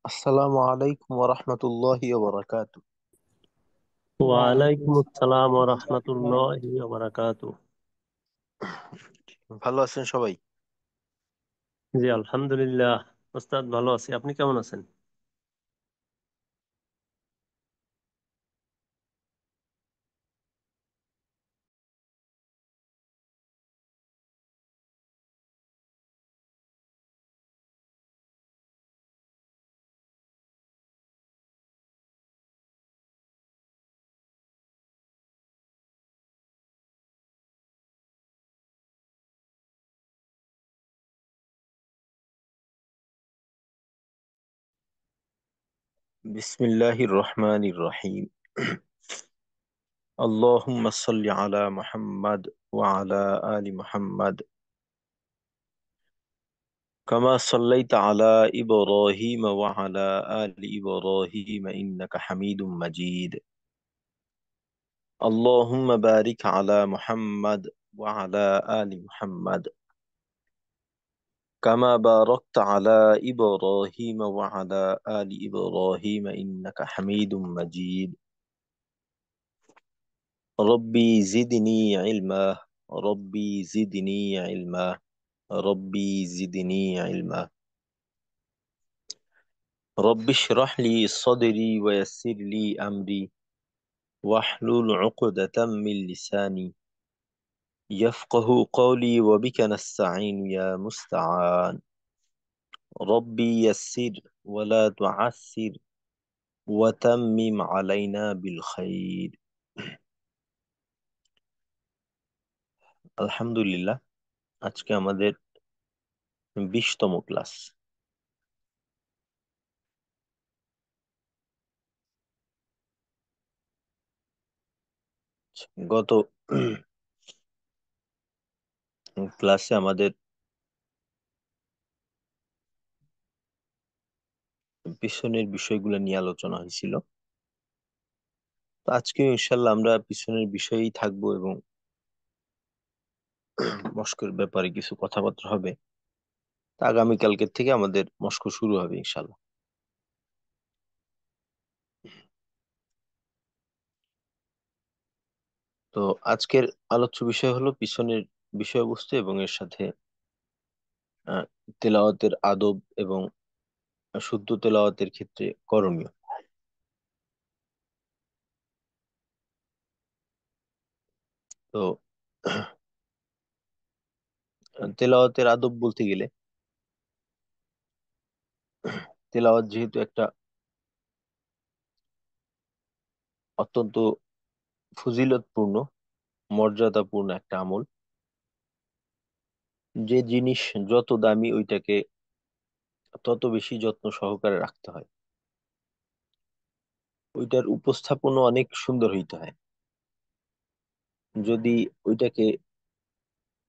আসসালামু আলাইকুম ওয়া রাহমাতুল্লাহি ওয়া বারাকাতুহু। ওয়ালাইকুম ওয়ালাইকুম আসসালাম ওয়া আসসালাম। রাহমাতুল্লাহি ওয়া বারাকাতুহু। ভালো আছেন সবাই? জি আলহামদুলিল্লাহ। ওস্তাদ ভালো আছি, আপনি কেমন আছেন? বিসমিল্লাহির রহমানির রহিম। আল্লাহুম্মা সাল্লি আলা মুহাম্মাদ ওয়া আলা আলি মুহাম্মাদ কামা সাল্লাইতা আলা ইব্রাহিম ওয়া আলা আলি ইব্রাহিম ইন্নাকা হামিদুম মাজিদ। আল্লাহুম্মা বারিক আলা মুহাম্মাদ ওয়া আলা আলি মুহাম্মাদ কামা বারাকতা আলা ইব্রাহিম ওয়া আলা আলি ইব্রাহিম ইন্নাকা হামিদুম মাজিদ। ربي زدني علما، ربي زدني علما، ربي زدني علما. رب اشرح لي صدري ويسر لي أمري واحلل عقدة من لساني يفقه قولي وبك نستعين يا مستعان. ربي يسر ولا تعسر وتمم علينا بالخير. আলহামদুলিল্লাহ, আজকে আমাদের 20তম ক্লাস। গত ক্লাসে আমাদের পিছনের বিষয়গুলো নিয়ে আলোচনা হয়েছিল। তো আজকে ইনশাল্লাহ আমরা পিছনের বিষয়েই থাকবো এবং মস্কের ব্যাপারে কিছু কথাবার্তা হবে। তা আগামীকালকের থেকে আমাদের মস্ক শুরু হবে ইনশাল্লাহ। তো আজকের আলোচ্য বিষয় হলো পিছনের বিষয়বস্তু এবং এর সাথে আহ, তেলাওয়াতের আদব এবং শুদ্ধ তেলাওয়াতের ক্ষেত্রে করণীয়। তো তেলাওয়াতের আদব বলতে গেলে, তেলাওয়াত যেহেতু একটা অত্যন্ত ফজিলতপূর্ণ, মর্যাদাপূর্ণ একটা আমল, যে জিনিস যত দামি ওইটাকে তত বেশি যত্ন সহকারে রাখতে হয়। ওইটার উপস্থাপনও অনেক সুন্দর হইতে হয়। যদি ওইটাকে,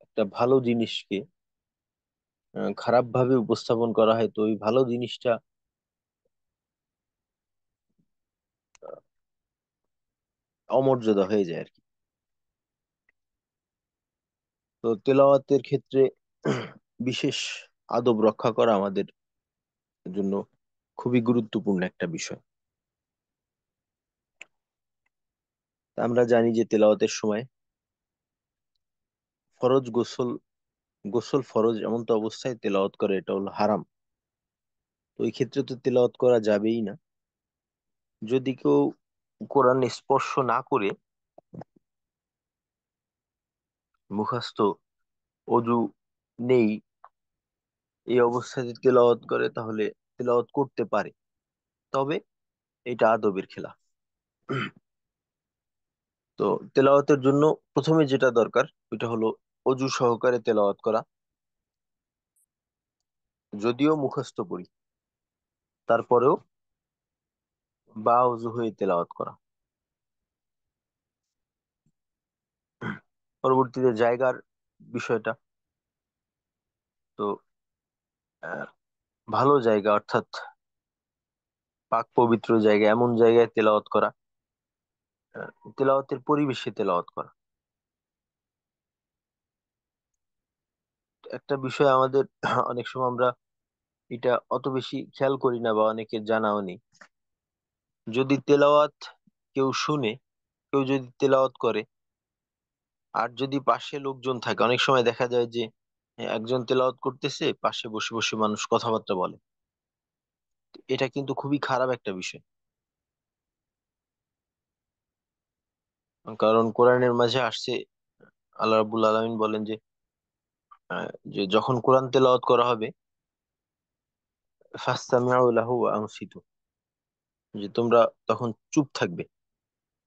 একটা ভালো জিনিসকে খারাপ ভাবে উপস্থাপন করা হয়, তো ওই ভালো জিনিসটা অমর্যাদা হয়ে যায় আর কি। তো তেলাওয়াতের ক্ষেত্রে বিশেষ আদব রক্ষা করা আমাদের জন্য খুবই গুরুত্বপূর্ণ একটা বিষয়। আমরা জানি যে তেলাওয়াতের সময় ফরজ গোসল, গোসল ফরজ এমন তো অবস্থায় তেলাওয়াত করে, এটা হলো হারাম। তো ওই ক্ষেত্রে তো তেলাওয়াত করা যাবেই না। যদি কেউ কোরআন স্পর্শ না করে মুখস্থ, অজু নেই, এই অবস্থায় যদি তেলাওয়াত করে তাহলে তেলাওয়াত করতে পারে, তবে এটা আদবের খেলাফ। তো তেলাওয়াতের জন্য প্রথমে যেটা দরকার ওইটা হলো অজু সহকারে তেলাওয়াত করা। যদিও মুখস্থ পড়ি, তারপরেও বা অজু হয়ে তেলাওয়াত করা। পরবর্তীতে জায়গার বিষয়টা, তো আহ, ভালো জায়গা অর্থাৎ পাক পবিত্র জায়গা, এমন জায়গায় তেলাওয়াত করা, তেলাওয়াতের পরিবেশে তেলাওয়াত করা। একটা বিষয় আমাদের অনেক সময় আমরা এটা অত বেশি খেয়াল করি না বা অনেকের জানাও নেই। যদি তেলাওয়াত কেউ শুনে, কেউ যদি তেলাওয়াত করে, আর যদি পাশে লোকজন থাকে, অনেক সময় দেখা যায় যে একজন তেলাওয়াত করতেছে, পাশে বসে বসে মানুষ কথাবার্তা বলে। এটা কিন্তু খুবই খারাপ একটা বিষয়। কারণ কোরআনের মাঝে আসছে, আল্লাহ রাব্বুল আলামিন বলেন যে যখন কোরআন তেলাওয়াত করা হবে, ফাসতামিউ লাহু ওয়া আনসিতু, যে তোমরা তখন চুপ থাকবে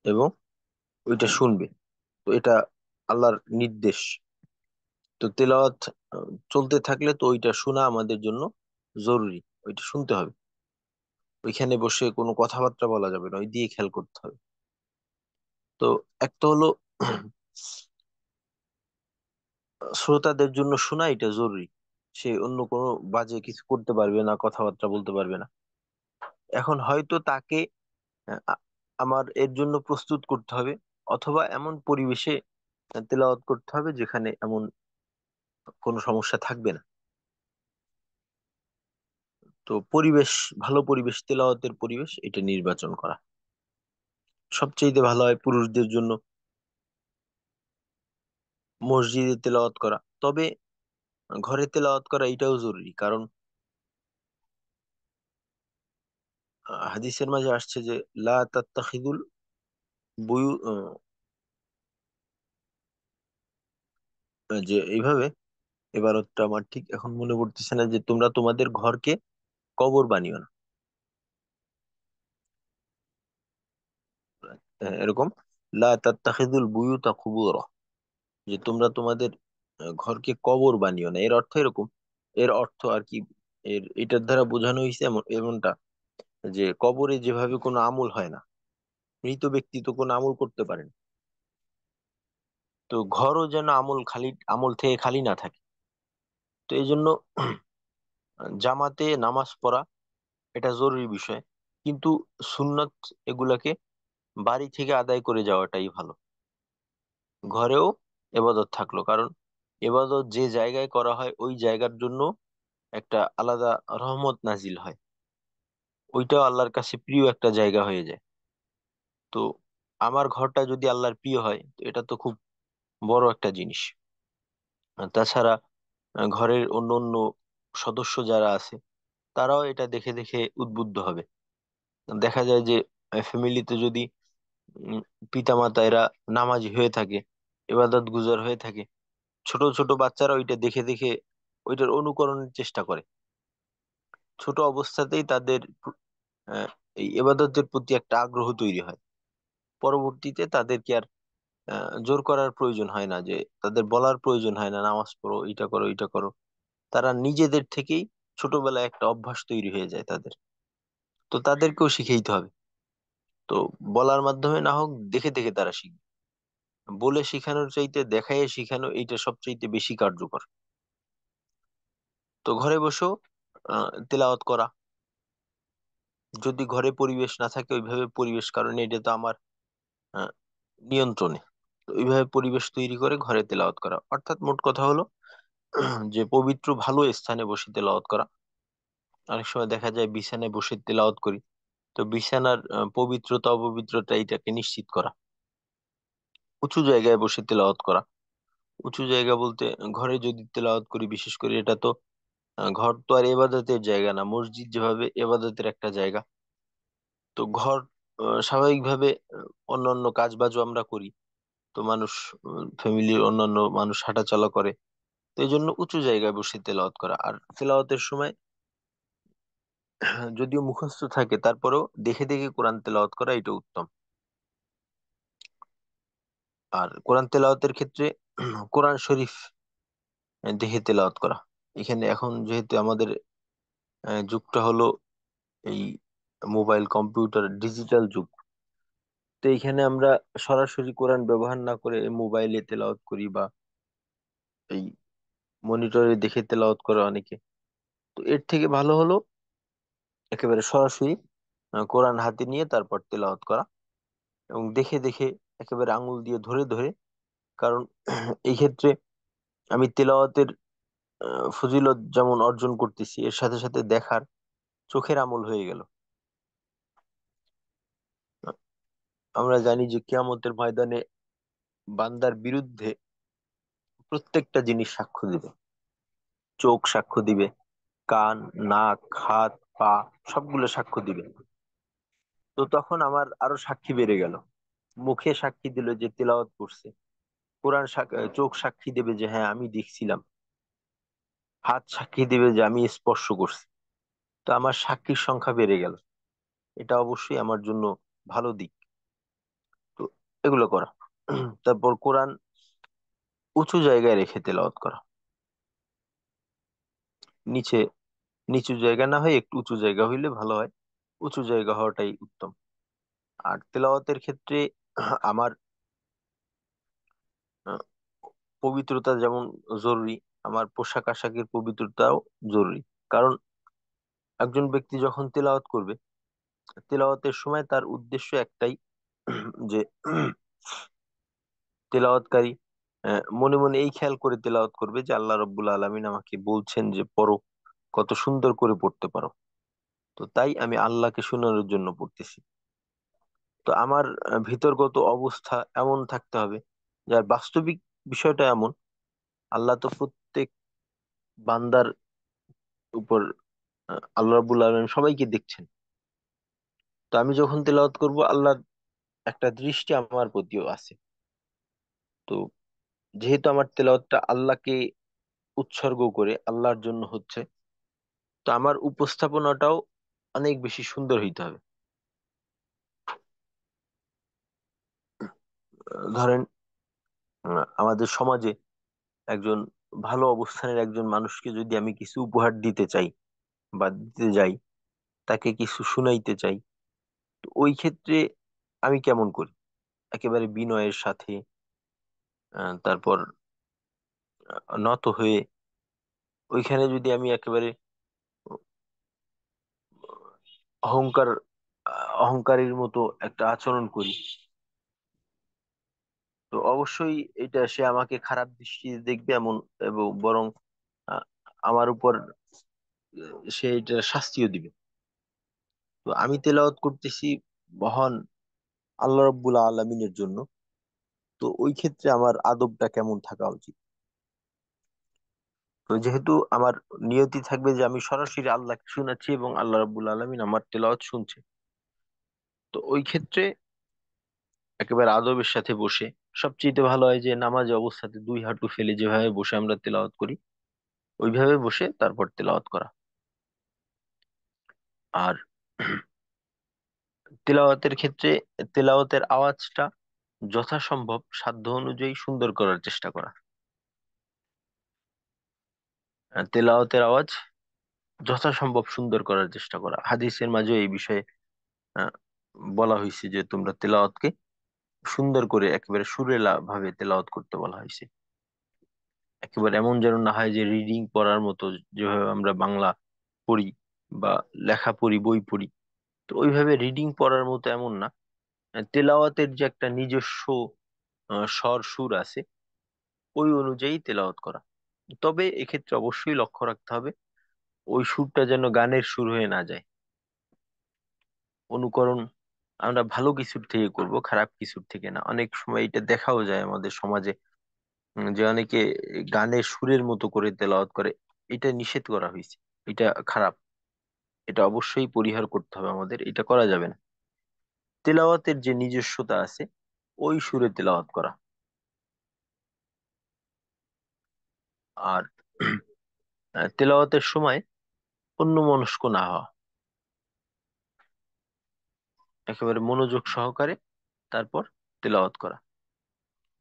এবং ওইটা শুনবে। তো এটা আল্লাহর নির্দেশ। তো তেলাওয়াত চলতে থাকলে তো ওইটা শোনা আমাদের জন্য জরুরি, ওইটা শুনতে হবে। ওইখানে বসে কোনো কথাবার্তা বলা যাবে না, ওই দিয়ে খেয়াল করতে হবে। তো একটা হলো শ্রোতাদের জন্য শোনা এটা জরুরি। সে অন্য কোনো বাজে কিছু করতে পারবে না, কথাবার্তা বলতে পারবে না। এখন হয়তো তাকে আমার এর জন্য প্রস্তুত করতে হবে, অথবা এমন পরিবেশে তেলাওয়াত করতে হবে যেখানে এমন কোনো সমস্যা থাকবে না। তো পরিবেশ, ভালো পরিবেশ, তেলাওয়াতের পরিবেশ এটা নির্বাচন করা সবচেয়ে ভালো হয় পুরুষদের জন্য মসজিদে তেলাওয়াত করা। তবে ঘরে তেলাওয়াত করা এটাও জরুরি, কারণ হাদিসের মাঝে আসছে যে লা তাত্তাখিদুল বুয়ু, যে এইভাবে, এবারটা আমার ঠিক এখন মনে পড়তেছে না, যে তোমরা তোমাদের ঘরকে কবর বানিও না। এরকম লা তাত্তাখিদুল বুয়ুতা কুবুরা, যে তোমরা তোমাদের ঘরকে কবর বানিও না। এর অর্থ এরকম, এর অর্থ আর কি, এটার দ্বারা বোঝানো হয়েছে এমনটা, যে কবরে যেভাবে কোনো আমল হয় না, মৃত ব্যক্তি তো কোনো আমল করতে পারেন, তো ঘরও যেন আমল থেকে খালি না থাকে। তো এই জন্য জামাতে নামাজ পড়া এটা জরুরি বিষয়, কিন্তু সুন্নত এগুলাকে বাড়ি থেকে আদায় করে যাওয়াটাই ভালো। ঘরেও এবাদত থাকলো, কারণ এবাদত যে জায়গায় করা হয় ওই জায়গার জন্য একটা আলাদা রহমত নাজিল হয়, ওইটাও আল্লাহর কাছে প্রিয় একটা জায়গা হয়ে যায়। তো আমার ঘরটা যদি আল্লাহর প্রিয় হয়, তো এটা তো খুব বড় একটা জিনিস। আর তাছাড়া ঘরের অন্য অন্য সদস্য যারা আছে, তারাও এটা দেখে দেখে উদ্বুদ্ধ হবে। দেখা যায় যে ফ্যামিলিতে যদি উম, পিতামাতা এরা নামাজি হয়ে থাকে, ইবাদত গুজার হয়ে থাকে, ছোট ছোট বাচ্চারা ওইটা দেখে দেখে ওইটার অনুকরণের চেষ্টা করে। ছোট অবস্থাতেই তাদের আহ, এই ইবাদতের প্রতি একটা আগ্রহ তৈরি হয়। পরবর্তীতে তাদেরকে আর জোর করার প্রয়োজন হয় না, যে তাদের বলার প্রয়োজন হয় না নামাজ পড়ো, এটা করো, এটা করো। তারা নিজেদের থেকেই ছোটবেলায় একটা অভ্যাস তৈরি হয়ে যায় তাদের। তো তাদেরকেও শিখাইতে হবে। তো বলার মাধ্যমে না হোক, দেখে দেখে তারা শিখবে। বলে শিখানোর চাইতে দেখাইয়ে শিখানো এইটা সবচাইতে বেশি কার্যকর। তো ঘরে বসেও তেলাওয়াত করা, যদি ঘরে পরিবেশ না থাকে ওইভাবে পরিবেশ, কারণ এটা তো আমার আহ, নিয়ন্ত্রণে। তো ওইভাবে পরিবেশ তৈরি করে ঘরে তেলাওয়াত করা, অর্থাৎ মোট কথা হলো যে পবিত্র ভালো স্থানে বসে তেলাওয়াত করা। অনেক সময় দেখা যায় বিছানায় বসে তেলাওয়াত করি, তো বিছানার পবিত্রতা অপবিত্রতা এটাকে নিশ্চিত করা। উঁচু জায়গায় বসে তেলাওয়াত করা, উঁচু জায়গা বলতে ঘরে যদি তেলাওয়াত করি, বিশেষ করে এটা তো ঘর তো আর এবাদতের জায়গা না, মসজিদ যেভাবে এবাদতের একটা জায়গা, তো ঘর স্বাভাবিকভাবে অন্যান্য কাজ বাজও আমরা করি। তো মানুষ, ফ্যামিলির অন্যান্য মানুষ হাঁটাচলা করে। তো এই জন্য উঁচু জায়গায় বসে তেলাওয়াত করা। আর তেলাওয়াতের সময় যদিও মুখস্থ থাকে, তারপরেও দেখে দেখে কোরআন তেলাওয়াত করা এটা উত্তম। আর কোরআন তেলাওয়াতের ক্ষেত্রে কোরআন শরীফ দেখে তেলাওয়াত করা। এখানে এখন যেহেতু আমাদের যুগটা হলো এই মোবাইল কম্পিউটার ডিজিটাল যুগ, তো এইখানে আমরা সরাসরি কোরআন ব্যবহার না করে মোবাইলে তেলাওয়াত করি, বা এই মনিটরে দেখে তেলাওয়াত করে অনেকে। তো এর থেকে ভালো হলো একেবারে সরাসরি কোরআন হাতে নিয়ে তারপর তেলাওয়াত করা, এবং দেখে দেখে একেবারে আঙুল দিয়ে ধরে ধরে। কারণ এই ক্ষেত্রে আমি তেলাওয়াতের ফজিলত যেমন অর্জন করতেছি, এর সাথে সাথে দেখার চোখের আমল হয়ে গেল। আমরা জানি যে কিয়ামতের ময়দানে বান্দার বিরুদ্ধে প্রত্যেকটা জিনিস সাক্ষ্য দিবে। চোখ সাক্ষ্য দিবে, কান, নাক, হাত, পা সবগুলো সাক্ষ্য দিবে। তো তখন আমার আরো সাক্ষী বেড়ে গেল। মুখে সাক্ষী দিল যে তিলাওয়াত করছে, চোখ সাক্ষী দেবে যে হ্যাঁ আমি দেখছিলাম, হাত সাক্ষী দিবে যে আমি স্পর্শ করছি। তো আমার সাক্ষীর সংখ্যা বেড়ে গেল। এটা অবশ্যই আমার জন্য ভালো দিক। তো এগুলো করা। তারপর কোরআন উঁচু জায়গায় রেখে তেলাওয়াত করা। নিচে, নিচু জায়গা না হয় একটু উঁচু জায়গা হইলে ভালো হয়। উঁচু জায়গা হওয়াটাই উত্তম। আর তেলাওয়াতের ক্ষেত্রে আমার আহ, পবিত্রতা যেমন জরুরি, আমার পোশাক আশাকের পবিত্রতাও জরুরি। কারণ একজন ব্যক্তি যখন তেলাওয়াত করবে, তেলাওয়াতের সময় তার উদ্দেশ্য একটাই, যে তেলাওয়াতকারী মনে মনে এই খেয়াল করে তেলাওয়াত করবে যে আল্লাহ রব্বুল আলামিন আমাকে বলছেন যে পড়ো, কত সুন্দর করে পড়তে পারো। তো তাই আমি আল্লাহকে শোনানোর জন্য পড়তেছি। তো আমার ভিতরগত অবস্থা এমন থাকতে হবে, যার বাস্তবিক বিষয়টা এমন, আল্লাহ তো প্রত্যেক বান্দার উপর, আল্লাহ রাব্বুল আলামিন সবাইকে দেখছেন। তো আমি যখন তেলাওয়াত করব, আল্লাহর একটা দৃষ্টি আমার প্রতিও আছে। তো যেহেতু আমার তেলাওয়াতটা আল্লাহকে উৎসর্গ করে আল্লাহর জন্য হচ্ছে, তো আমার উপস্থাপনাটাও অনেক বেশি সুন্দর হইতে হবে। ধরেন আমাদের সমাজে একজন ভালো অবস্থানের একজন মানুষকে যদি আমি কিছু উপহার দিতে চাই বা দিতে যাই, তাকে কিছু শুনাইতে চাই, তো ওই ক্ষেত্রে আমি কেমন করি? একেবারে বিনয়ের সাথে, তারপর নত হয়ে, ওইখানে যদি আমি একেবারে অহংকার অহংকারীর মতো একটা আচরণ করি, তো অবশ্যই এটা সে আমাকে খারাপ দৃষ্টিতে দেখবে এমন, এবং বরং আহ, আমার উপর সে এটা শাস্তিও দিবে। তো আমি তেলাওয়াত করতেছি মহান আল্লাহ রাব্বুল আলামিনের জন্য। তো ওই ক্ষেত্রে আমার আদবটা কেমন থাকা উচিত? তো যেহেতু আমার নিয়তি থাকবে যে আমি সরাসরি আল্লাহকে শোনাচ্ছি এবং আল্লাহ রাব্বুল আলামিন আমার তেলাওয়াত শুনছে, তো ওই ক্ষেত্রে একেবারে আদবের সাথে বসে, সবচেয়ে ভালো হয় যে নামাজ অবস্থাতে দুই হাঁটু ফেলে যেভাবে বসে আমরা তেলাওয়াত করি, ওইভাবে বসে তারপর তেলাওয়াত করা। আর তেলাওয়াতের ক্ষেত্রে তেলাওয়াতের আওয়াজটা যথাসম্ভব সাধ্য অনুযায়ী সুন্দর করার চেষ্টা করা। তেলাওয়াতের আওয়াজ যথাসম্ভব সুন্দর করার চেষ্টা করা, হাদিসের মাঝে এই বিষয়ে আহ, বলা হয়েছে যে তোমরা তেলাওয়াতকে সুন্দর করে একেবারে সুরেলা ভাবে তেলাওয়াত করতে বলা হয়েছে। একেবারে এমন যেন না হয় যে রিডিং পড়ার মতো, যেভাবে আমরা বাংলা পড়ি বা লেখা পড়ি, বই পড়ি, তো ওইভাবে রিডিং পড়ার মতো এমন না। তেলাওয়াতের যে একটা নিজস্ব স্বর সুর আছে, ওই অনুযায়ী তেলাওয়াত করা। তবে এক্ষেত্রে অবশ্যই লক্ষ্য রাখতে হবে ওই সুরটা যেন গানের সুর হয়ে না যায়। অনুকরণ আমরা ভালো কিছুর থেকে করব, খারাপ কিছুর থেকে না। অনেক সময় এটা দেখাও যায় আমাদের সমাজে, যে অনেকে গানের সুরের মতো করে তেলাওয়াত করে। এটা নিষেধ করা হয়েছে, এটা খারাপ। এটা অবশ্যই পরিহার করতে হবে আমাদের, এটা করা যাবে না। তেলাওয়াতের যে নিজস্বতা আছে, ওই সুরে তেলাওয়াত করা। আর তেলাওয়াতের সময় অন্যমনস্ক না হওয়া, একেবারে মনোযোগ সহকারে তারপর তেলাওয়াত করা।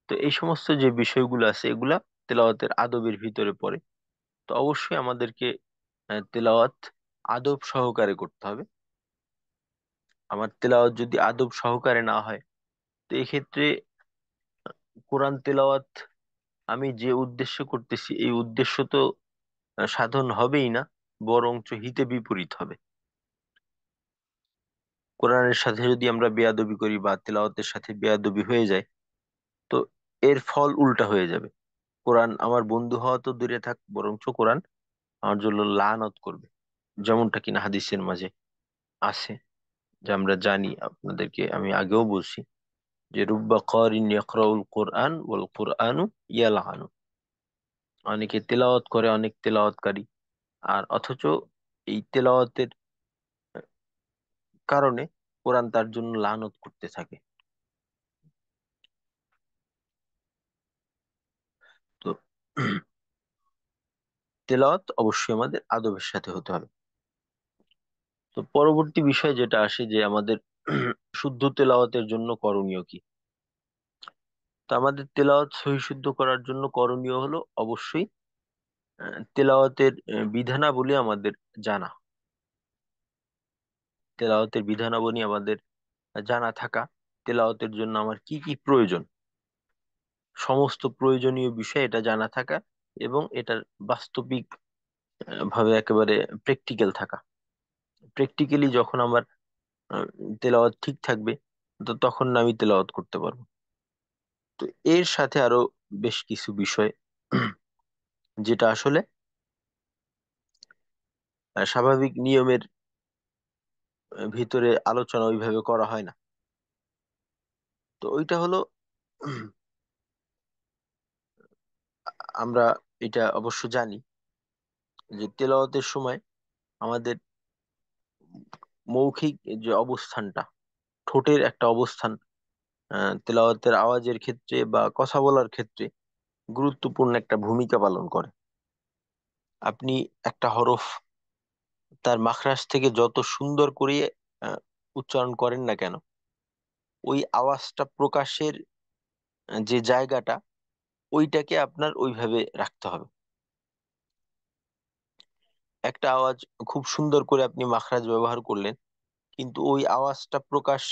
তো এই সমস্ত যে বিষয়গুলো আছে, এগুলা তেলাওয়াতের আদবের ভিতরে পড়ে। তো অবশ্যই আমাদেরকে তেলাওয়াত আদব সহকারে করতে হবে। আমার তেলাওয়াত যদি আদব সহকারে না হয়, তো এক্ষেত্রে কোরআন তেলাওয়াত আমি যে উদ্দেশ্য করতেছি, এই উদ্দেশ্য তো সাধন হবেই না, বরঞ্চ হিতে বিপরীত হবে। কোরআনের সাথে যদি আমরা বেয়াদবি করি বা তেলাওয়াতের সাথে বেয়াদবি হয়ে যায়, তো এর ফল উল্টা হয়ে যাবে। কোরআন আমার বন্ধু হওয়া তো দূরে থাক, বরঞ্চ কোরআন আমার জন্য লানত করবে, যেমনটা কিনা হাদিসের মাঝে আছে। যে আমরা জানি, আপনাদেরকে আমি আগেও বলছি, যে রুব্বা কারিন ইয়াকরাউল কোরআন ওয়াল কোরআনু ইয়ালআনু। অনেকে তেলাওয়াত করে, অনেক তেলাওয়াতকারী, আর অথচ এই তেলাওয়াতের কারণে কোরআন তার জন্য লানত করতে থাকে। তো তেলাওয়াত অবশ্যই আমাদের আদবের সাথে হতে হবে। তো পরবর্তী বিষয় যেটা আসে, যে আমাদের শুদ্ধ তেলাওয়াতের জন্য করণীয় কি। তো আমাদের তেলাওয়াত সহি শুদ্ধ করার জন্য করণীয় হলো অবশ্যই তেলাওয়াতের বিধানাবলী আমাদের জানা। তেলাওয়াতের বিধানাবলী আমাদের জানা থাকা, তেলাওয়াতের জন্য আমার কি কি প্রয়োজন, সমস্ত প্রয়োজনীয় বিষয় এটা জানা থাকা, এবং এটার বাস্তবিক ভাবে একেবারে প্র্যাকটিক্যাল থাকা। প্র্যাকটিক্যালি যখন আমার আহ, তেলাওয়াত ঠিক থাকবে, তো তখন না আমি তেলাওয়াত করতে পারবো। তো এর সাথে আরো বেশ কিছু বিষয়, যেটা আসলে স্বাভাবিক নিয়মের ভিতরে আলোচনা ওইভাবে করা হয় না। তো ওইটা হলো, আমরা এটা অবশ্য জানি যে তেলাওয়াতের সময় আমাদের মৌখিক যে অবস্থানটা, ঠোঁটের একটা অবস্থান তেলাওয়াতের আওয়াজের ক্ষেত্রে বা কথা বলার ক্ষেত্রে গুরুত্বপূর্ণ একটা ভূমিকা পালন করে। আপনি একটা হরফ তার মাখরাজ থেকে যত সুন্দর করে আহ, উচ্চারণ করেন না কেন, ওই আওয়াজটা প্রকাশের যে জায়গাটা, ওইটাকে আপনার ওইভাবে রাখতে হবে। একটা আওয়াজ খুব সুন্দর করে আপনি মাখরাজ ব্যবহার করলেন, কিন্তু ওই আওয়াজটা প্রকাশ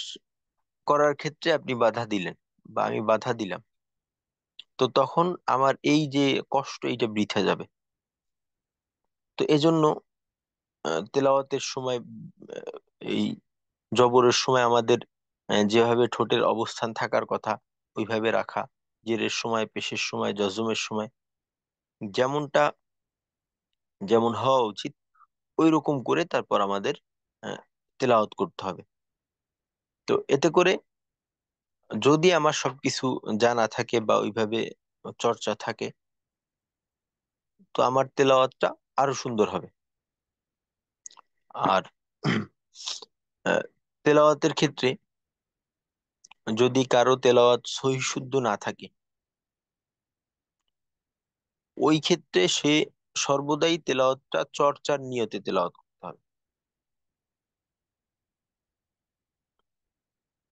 করার ক্ষেত্রে আপনি বাধা দিলেন, বা আমি বাধা দিলাম, তো তখন আমার এই যে কষ্ট, এইটা বৃথা যাবে। তো এজন্য তেলাওয়াতের সময় আহ, এই জবরের সময় আমাদের যেভাবে ঠোঁটের অবস্থান থাকার কথা ওইভাবে রাখা, জেরের সময়, পেশের সময়, জজমের সময় যেমনটা যেমন হওয়া উচিত, ওই রকম করে তারপর আমাদের আহ, তেলাওয়াত করতে হবে। তো এতে করে যদি আমার সবকিছু জানা থাকে বা ওইভাবে চর্চা থাকে, তো আমার তেলাওয়াতটা আরো সুন্দর হবে। আর আহ, তেলাওয়াতের ক্ষেত্রে যদি কারো তেলাওয়াত সহি শুদ্ধ না থাকে, ওই ক্ষেত্রে সে সর্বদাই তেলাওয়াতটা চর্চার নিয়তে তেলাওয়াত করতে হবে।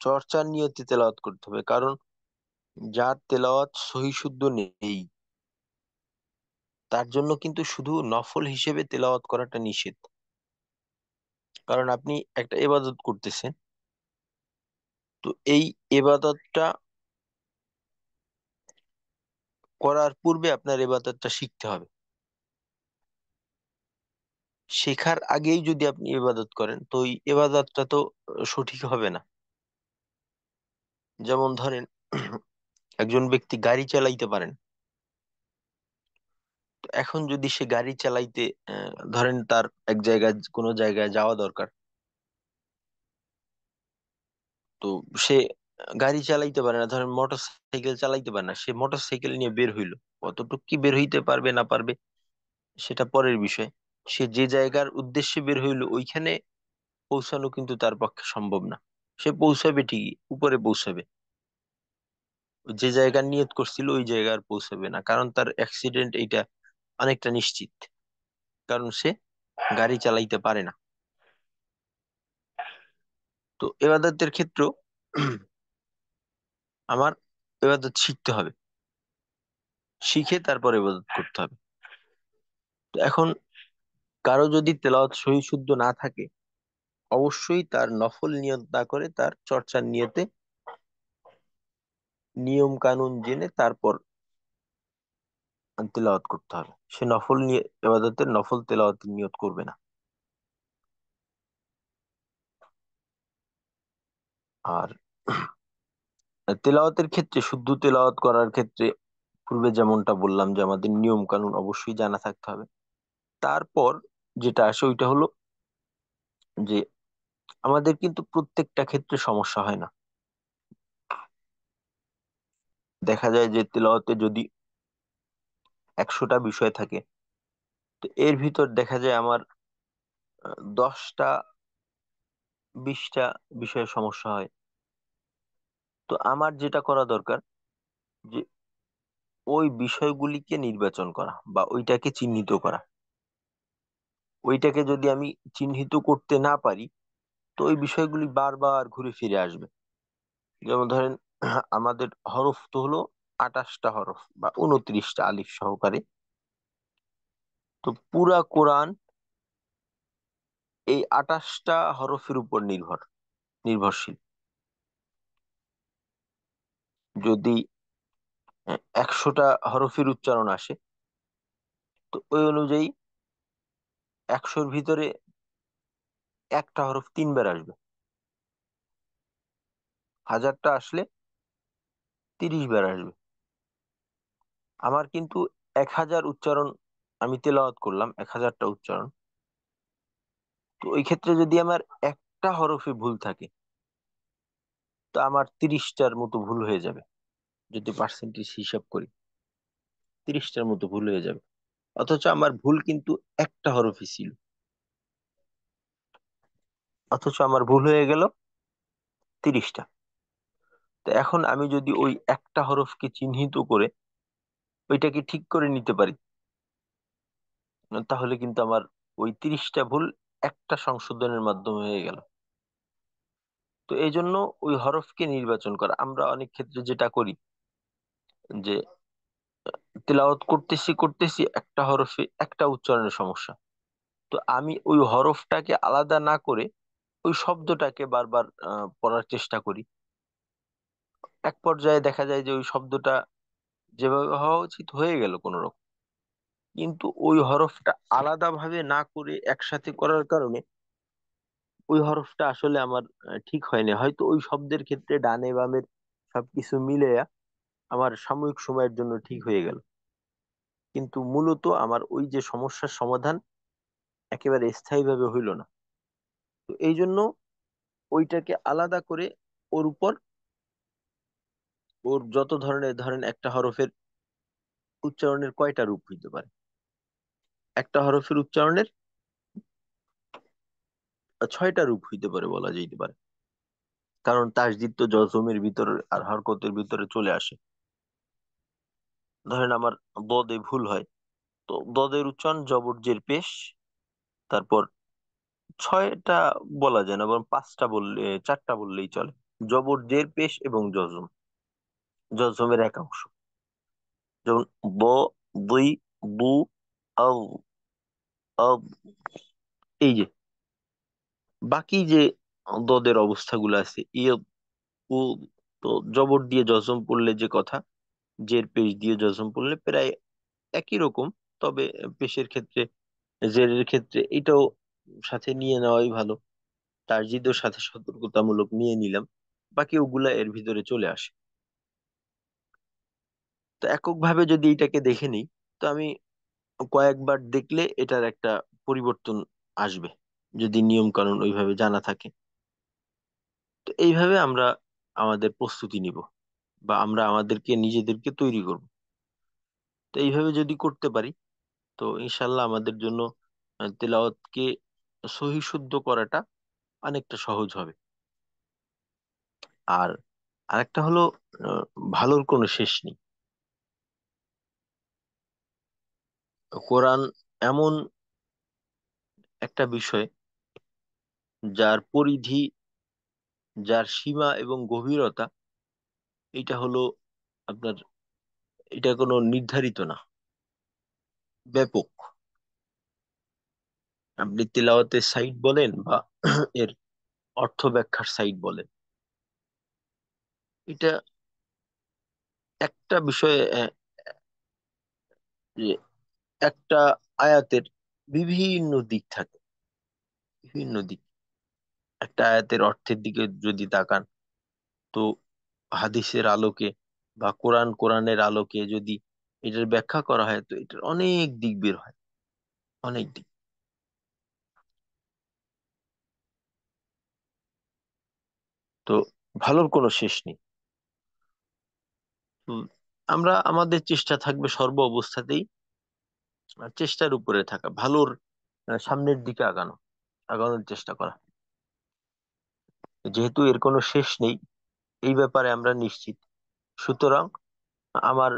চর্চার নিয়তে তেলাওয়াত করতে হবে, কারণ যার তেলাওয়াত সহি শুদ্ধ নেই, তার জন্য কিন্তু শুধু নফল হিসেবে তেলাওয়াত করাটা নিষেধ। কারণ আপনি একটা ইবাদত করতেছেন, তো এই ইবাদতটা করার পূর্বে আপনার ইবাদতটা শিখতে হবে। শেখার আগেই যদি আপনি ইবাদত করেন, তো ওই ইবাদতটা তো সঠিক হবে না। যেমন ধরেন, একজন ব্যক্তি গাড়ি চালাইতে পারেন, তো এখন যদি সে গাড়ি চালাইতে ধরেন তার এক জায়গায় কোনো জায়গায় যাওয়া দরকার, তো সে গাড়ি চালাইতে পারে না, ধরেন মোটর সাইকেল চালাইতে পারে না, সে মোটর সাইকেল নিয়ে বের হইলো, কতটুকু কি বের হইতে পারবে না পারবে সেটা পরের বিষয়। সে যে জায়গার উদ্দেশ্যে বের হইলো ওইখানে পৌঁছানো কিন্তু তার পক্ষে সম্ভব না। সে পৌঁছাবে ঠিকই, উপরে পৌঁছাবে, যে জায়গার নিয়ত করছিল ওই জায়গায় আর পৌঁছাবে না, কারণ তার অ্যাক্সিডেন্ট এইটা অনেকটা নিশ্চিত, কারণ সে গাড়ি চালাইতে পারে না। তো এবাদতের ক্ষেত্রেও আমার এবাদত শিখতে হবে, শিখে তারপর ইবাদত করতে হবে। তো এখন কারো যদি তেলাওয়াত সহি শুদ্ধ না থাকে, অবশ্যই তার নফল নিয়ত না করে তার চর্চার নিয়তে নিয়ম কানুন জেনে তারপর তেলাওয়াত করতে হবে। সে নফল নিয়ে এবাদতের নফল তেলাওয়াতের নিয়ত করবে না। আর তেলাওয়াতের ক্ষেত্রে, শুদ্ধ তেলাওয়াত করার ক্ষেত্রে পূর্বে যেমনটা বললাম যে আমাদের নিয়ম কানুন অবশ্যই জানা থাকতে হবে। তারপর যেটা আসে ওইটা হলো যে আমাদের কিন্তু প্রত্যেকটা ক্ষেত্রে সমস্যা হয় না। দেখা যায় যে তেলাওয়াতে যদি 100টা বিষয় থাকে, তো এর ভিতর দেখা যায় আমার 10টা 20টা বিষয়ে সমস্যা হয়। তো আমার যেটা করা দরকার যে ওই বিষয়গুলিকে নির্বাচন করা বা ওইটাকে চিহ্নিত করা। ওইটাকে যদি আমি চিহ্নিত করতে না পারি, তো ওই বিষয়গুলি বারবার ঘুরে ফিরে আসবে। যেমন ধরেন, আমাদের হরফ তো হলো 28টা হরফ বা 29টা আলিফ সহকারে। তো পুরা কোরআন এই 28টা হরফের উপর নির্ভরশীল। যদি 100টা হরফের উচ্চারণ আসে, তো ওই অনুযায়ী 100-র ভিতরে একটা হরফ 3 বার আসবে। 1000টা আসলে 30 বার আসবে। আমার কিন্তু 1000 উচ্চারণ, আমি তেলাওয়াত করলাম 1000টা উচ্চারণ। তো ওই ক্ষেত্রে যদি আমার একটা হরফে ভুল থাকে, তো আমার 30টার মতো ভুল হয়ে যাবে। যদি পার্সেন্টেজ হিসাব করি, 30টার মতো ভুল হয়ে যাবে। অথচ আমার ভুল কিন্তু একটা হরফই ছিল, অথচ আমার ভুল হয়ে গেল 30টা। তো এখন আমি যদি ওই একটা হরফকে চিহ্নিত করে ওইটাকে ঠিক করে নিতে পারি, তাহলে কিন্তু আমার ওই 30টা ভুল একটা সংশোধনের মাধ্যমে হয়ে গেল। তো এই জন্য ওই হরফকে নির্বাচন করা। আমরা অনেক ক্ষেত্রে যেটা করি যে তেলাওয়াত করতেছি করতেছি, একটা হরফে একটা উচ্চারণের সমস্যা, তো আমি ওই হরফটাকে আলাদা না করে ওই শব্দটাকে বারবার পড়ার চেষ্টা করি। এক পর্যায়ে দেখা যায় যে ওই শব্দটা যেভাবে হওয়া উচিত হয়ে গেল কোন রকম, কিন্তু ওই হরফটা আলাদা ভাবে না করে একসাথে করার কারণে ওই হরফটা আসলে আমার ঠিক হয়নি। হয়তো ওই শব্দের ক্ষেত্রে ডানে বামের সবকিছু মিলে আমার সাময়িক সময়ের জন্য ঠিক হয়ে গেল, কিন্তু মূলত আমার ওই যে সমস্যার সমাধান একেবারে স্থায়ীভাবে হইল না। তো এই জন্য ওইটাকে আলাদা করে ওর উপর, ওর যত ধরনের, ধরেন একটা হরফের উচ্চারণের কয়টা রূপ হইতে পারে, একটা হরফের উচ্চারণের 6টা রূপ হইতে পারে বলা যেতে পারে। কারণ তাসদিদ তো জজমের ভিতরে আর হরকতের ভিতরে চলে আসে। ধরেন আমার দদে ভুল হয়, তো দদের উচ্চারণ জবর জের পেশ। তারপর 6টা বলা যায় না, বরং 5টা বললে, 4টা বললেই চলে। জবর জের পেশ এবং জজম, জজমের একাংশ। যেমন ব, দুই, বু, আও, আব। এই যে বাকি যে দদের অবস্থাগুলো আছে, ইয়, উ, তো জবর দিয়ে জজম পড়লে যে কথা, জের পেশ দিয়ে জজম পড়লে প্রায় একই রকম। তবে পেশের ক্ষেত্রে, জেরের ক্ষেত্রে এটাও সাথে নিয়ে নেওয়াই ভালো। তারজিদের সাথে সতর্কতামূলক নিয়ে নিলাম, বাকি ওগুলা এর ভিতরে চলে আসে। তো এককভাবে যদি এটাকে দেখে নিই, তো আমি কয়েকবার দেখলে এটার একটা পরিবর্তন আসবে, যদি নিয়ম কানুন ওইভাবে জানা থাকে। তো এইভাবে আমরা আমাদের প্রস্তুতি নিব, বা আমরা আমাদেরকে নিজেদেরকে তৈরি করব। তো এইভাবে যদি করতে পারি, তো ইনশাল্লাহ আমাদের জন্য তেলাওয়াতকে সহি শুদ্ধ করাটা অনেকটা সহজ হবে। আর আরেকটা হলো, আহ, ভালোর কোনো শেষ নেই। কোরআন এমন একটা বিষয় যার পরিধি, যার সীমা এবং গভীরতা, এটা হলো আপনার, এটা কোনো নির্ধারিত না, ব্যাপক। আপনি তেলাওয়াতের সাইড বলেন বা এর অর্থ ব্যাখ্যার সাইড বলেন, এটা একটা বিষয়ে যে একটা আয়াতের বিভিন্ন দিক থাকে, বিভিন্ন দিক। একটা আয়াতের অর্থের দিকে যদি তাকান, তো হাদিসের আলোকে বা কোরআনের আলোকে যদি এটার ব্যাখ্যা করা হয়, তো এটার অনেক দিক বের হয়, অনেক দিক। তো ভালোর কোনো শেষ নেই। তো আমরা আমাদের চেষ্টা থাকবে সর্ব অবস্থাতেই চেষ্টার উপরে থাকা, ভালোর সামনের দিকে আগানোর চেষ্টা করা। যেহেতু এর কোনো শেষ নেই এই ব্যাপারে আমরা নিশ্চিত, সুতরাং আমার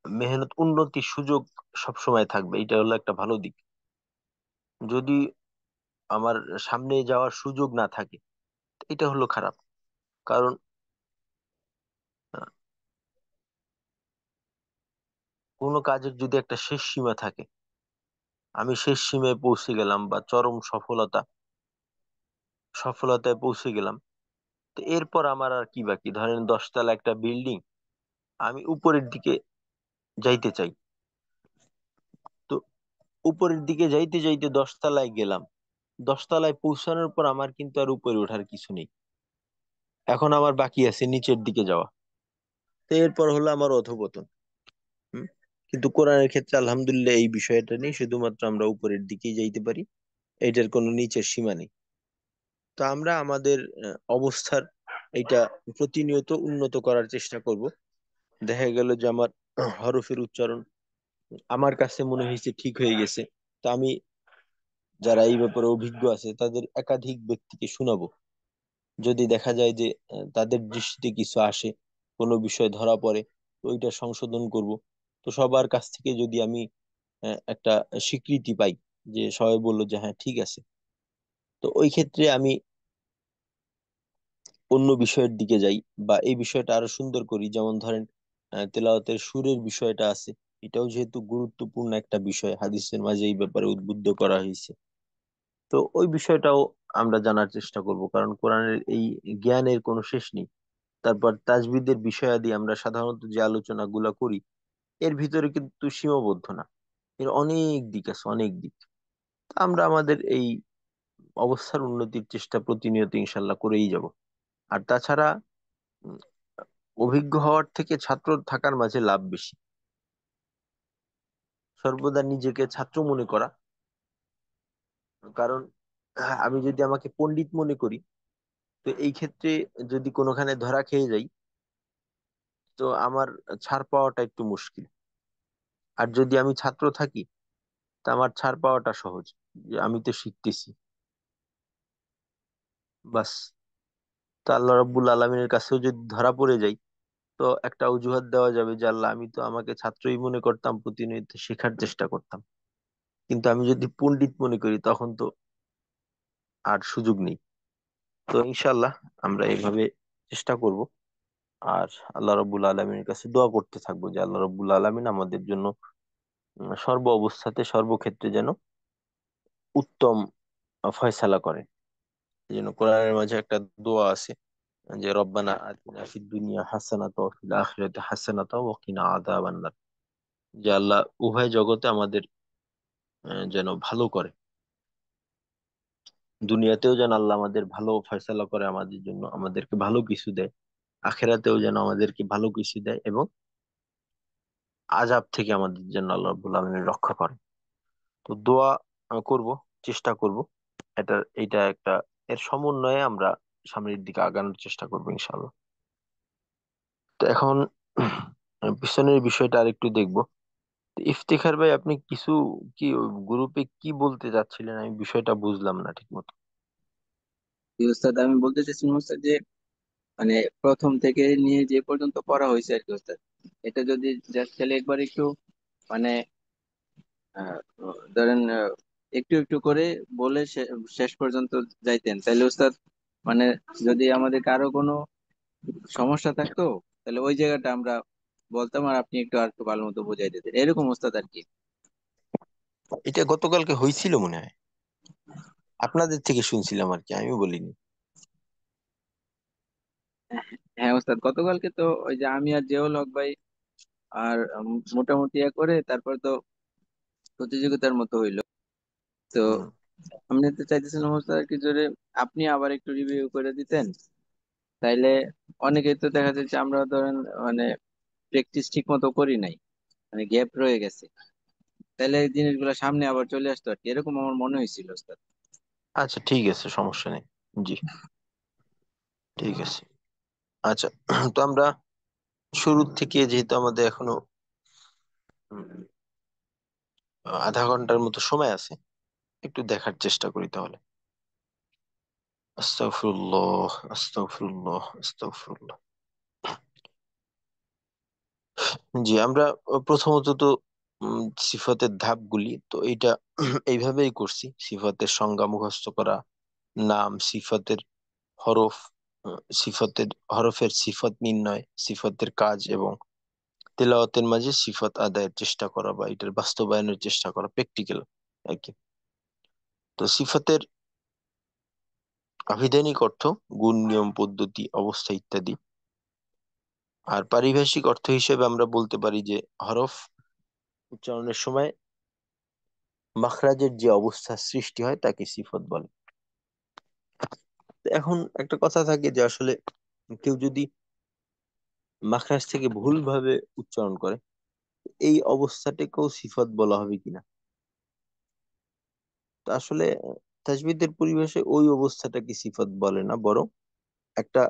মেহনত উন্নতির সুযোগ সবসময় থাকবে, এটা হলো একটা ভালো দিক। যদি আমার সামনে যাওয়ার সুযোগ না থাকে, এটা হলো খারাপ। কারণ আহ, কোনো কাজের যদি একটা শেষ সীমা থাকে, আমি শেষ সীমায় পৌঁছে গেলাম বা চরম সফলতায় পৌঁছে গেলাম, তো এরপর আমার আর কি বাকি? ধরেন 10 তলা একটা বিল্ডিং, আমি উপরের দিকে যাইতে চাই। তো উপরের দিকে যাইতে যাইতে 10 তলায় গেলাম, 10 তলায় পৌঁছানোর পর আমার কিন্তু আর উপরে ওঠার কিছু নেই, এখন আমার বাকি আছে নিচের দিকে যাওয়া। তো এরপর হলো আমার অধঃপতন। হুম। কিন্তু কোরআনের ক্ষেত্রে আলহামদুলিল্লাহ এই বিষয়টা নেই, শুধুমাত্র আমরা উপরের দিকেই যাইতে পারি, এটার কোনো নিচের সীমা নেই। তো আমরা আমাদের অবস্থার এটা প্রতিনিয়ত উন্নত করার চেষ্টা করব। দেখা গেল যে আমার হরফের উচ্চারণ আমার কাছে মনে হয়েছে ঠিক হয়ে গেছে, তো আমি যারা এই ব্যাপারে অভিজ্ঞ আছে তাদের একাধিক ব্যক্তিকে শোনাবো। যদি দেখা যায় যে তাদের দৃষ্টিতে কিছু আসে, কোনো বিষয় ধরা পড়ে, তো ওইটা সংশোধন করব। তো সবার কাছ থেকে যদি আমি একটা স্বীকৃতি পাই, যে সবাই বললো যে হ্যাঁ ঠিক আছে, তো ওই ক্ষেত্রে আমি অন্য বিষয়ের দিকে যাই বা এই বিষয়টা আরো সুন্দর করি। যেমন ধরেন তেলাওয়াতের সুরের বিষয়টা আছে, এটাও যেহেতু গুরুত্বপূর্ণ একটা বিষয়, হাদিসের মাঝে এই ব্যাপারে উদ্বুদ্ধ করা হয়েছে। তো ওই বিষয়টাও আমরা জানার চেষ্টা করব, কারণ কোরআনের এই জ্ঞানের কোনো শেষ নেই। তারপর তাজবিদের বিষয়াদি আমরা সাধারণত যে আলোচনা গুলা করি, এর ভিতরে কিন্তু সীমাবদ্ধ না, এর অনেক দিক আছে, অনেক দিক। তা আমরা আমাদের এই অবস্থার উন্নতির চেষ্টা প্রতিনিয়ত ইনশাল্লাহ করেই যাব। আর তাছাড়া উম, অভিজ্ঞ হওয়ার থেকে ছাত্র থাকার মাঝে লাভ বেশি। সর্বদা নিজেকে ছাত্র মনে করা, কারণ আমি যদি আমাকে পণ্ডিত মনে করি, তো এই ক্ষেত্রে যদি কোনোখানে ধরা খেয়ে যাই, তো আমার ছাড় পাওয়াটা একটু মুশকিল। আর যদি আমি ছাত্র থাকি, তা আমার ছাড় পাওয়াটা সহজ, যে আমি তো শিখতেছি, বাস। তো আল্লাহ রাব্বুল আলমিনের কাছেও যদি ধরা পড়ে যাই, তো একটা অজুহাত দেওয়া যাবে যে আল্লাহ, আমি তো আমাকে ছাত্রই মনে করতাম, প্রতিনিয়ত শেখার চেষ্টা করতাম, কিন্তু আমি যদি পণ্ডিত মনে করি তখন তো আর সুযোগ নেই। তো ইনশাল্লাহ আমরা এইভাবে চেষ্টা করব। আর আল্লাহ রাব্বুল আলমিনের কাছে দোয়া করতে থাকবো যে আল্লাহ রাব্বুল আলমিন আমাদের জন্য সর্ব অবস্থাতে সর্বক্ষেত্রে যেন উত্তম ফয়সালা করে। এই জন্য কোরআনের মাঝে একটা দোয়া আছে যে রব্বানা আতিনা ফিদ দুনিয়া হাসানাতা ওয়া ফিল আখিরাতি হাসানাতা ওয়া কিনা আযাবান নার। যে আল্লাহ উভয় জগতে আমাদের যেন ভালো করে, দুনিয়াতেও যেন আল্লাহ আমাদের ভালো ফয়সালা করে আমাদের জন্য, আমাদেরকে ভালো কিছু দেয়, আখিরাতেও যেন আমাদেরকে ভালো কিছু দেয়, এবং আযাব থেকে আমাদের জন্য আল্লাহ রাব্বুল আলামিন রক্ষা করে। তো দোয়া করব, চেষ্টা করব, এইটা একটা এর সমন্বয়ে আমরা সামনের দিকে আগানোর চেষ্টা করবো ইনশাআল্লাহ। তো এখন পিছনের বিষয়টা আরেকটু দেখবো। তো ইফতিখার ভাই, আপনি কিছু কি গ্রুপে কি বলতে চাচ্ছিলেন? আমি বিষয়টা বুঝলাম না ঠিক মতো। জি ওস্তাদ, আমি বলতে চাচ্ছিলাম ওস্তাদ যে মানে প্রথম থেকে নিয়ে যে পর্যন্ত পড়া হয়েছে আর কি ওস্তাদ, এটা যদি জাস্ট খালি একবার একটু মানে আহ, ধরেন একটু একটু করে বলে শেষ পর্যন্ত যাইতেন তাহলে ওস্তাদ, মানে যদি আমাদের কারো কোনো সমস্যা থাকতো তাহলে ওই জায়গাটা আমরা বলতাম আর আপনি একটু আর একটু ভালো মতো বুঝাই দিতেন, এরকম ওস্তাদ আর কি। এটা গতকালকে হয়েছিল মনে হয়, আপনাদের থেকে শুনছিলাম আর কি, আমি বলিনি। হ্যাঁ ওস্তাদ, গতকালকে তো ওই যে আমি আর জিয়াউল হক ভাই আর মোটামুটি করে তারপর তো প্রতিযোগিতার মতো হইলো। তো হুম। আমি তো চাইতেছিলাম ওস্তাদ আর কি জোরে আপনি আবার একটু রিভিউ করে দিতেন, তাইলে অনেকেই তো দেখা যাচ্ছে আমরা ধরেন মানে প্র্যাকটিস ঠিক মতো করি নাই, মানে গ্যাপ রয়ে গেছে, তাহলে এই জিনিসগুলো সামনে আবার চলে আসতো আর কি, এরকম আমার মনে হয়েছিল ওস্তাদ। আচ্ছা ঠিক আছে, সমস্যা নেই। জি, ঠিক আছে। আচ্ছা, তো আমরা শুরুর থেকে, যেহেতু আমাদের এখনো উম, আধা ঘন্টার মতো সময় আছে, একটু দেখার চেষ্টা করি তাহলে। আস্তাগফিরুল্লাহ, আস্তাগফিরুল্লাহ, আস্তাগফিরুল্লাহ। জি, আমরা প্রথমত তো সিফাতের ধাপগুলি তো এইটা এইভাবেই করছি: সিফাতের সংজ্ঞা মুখস্থ করা, নাম, সিফাতের হরফ, সিফাতের হরফের সিফাত নির্ণয়, সিফাতের কাজ, এবং তেলাওয়াতের মাঝে সিফাত আদায়ের চেষ্টা করা বা এটার বাস্তবায়নের চেষ্টা করা, প্র্যাকটিক্যাল আর কি। তো সিফাতের আভিধানিক অর্থ গুণ, নিয়ম, পদ্ধতি, অবস্থা ইত্যাদি। আর পারিভাষিক অর্থ হিসেবে আমরা বলতে পারি যে হরফ উচ্চারণের সময় মাখরাজের যে অবস্থা সৃষ্টি হয় তাকে সিফত বলে। তো এখন একটা কথা থাকে যে আসলে কেউ যদি মাখরাজ থেকে ভুলভাবে উচ্চারণ করে, এই অবস্থাটাকেও সিফত বলা হবে কিনা। তো আসলে তাজবিদের পরিভাষায় ওই অবস্থাটাকে সিফত বলে না, বরং একটা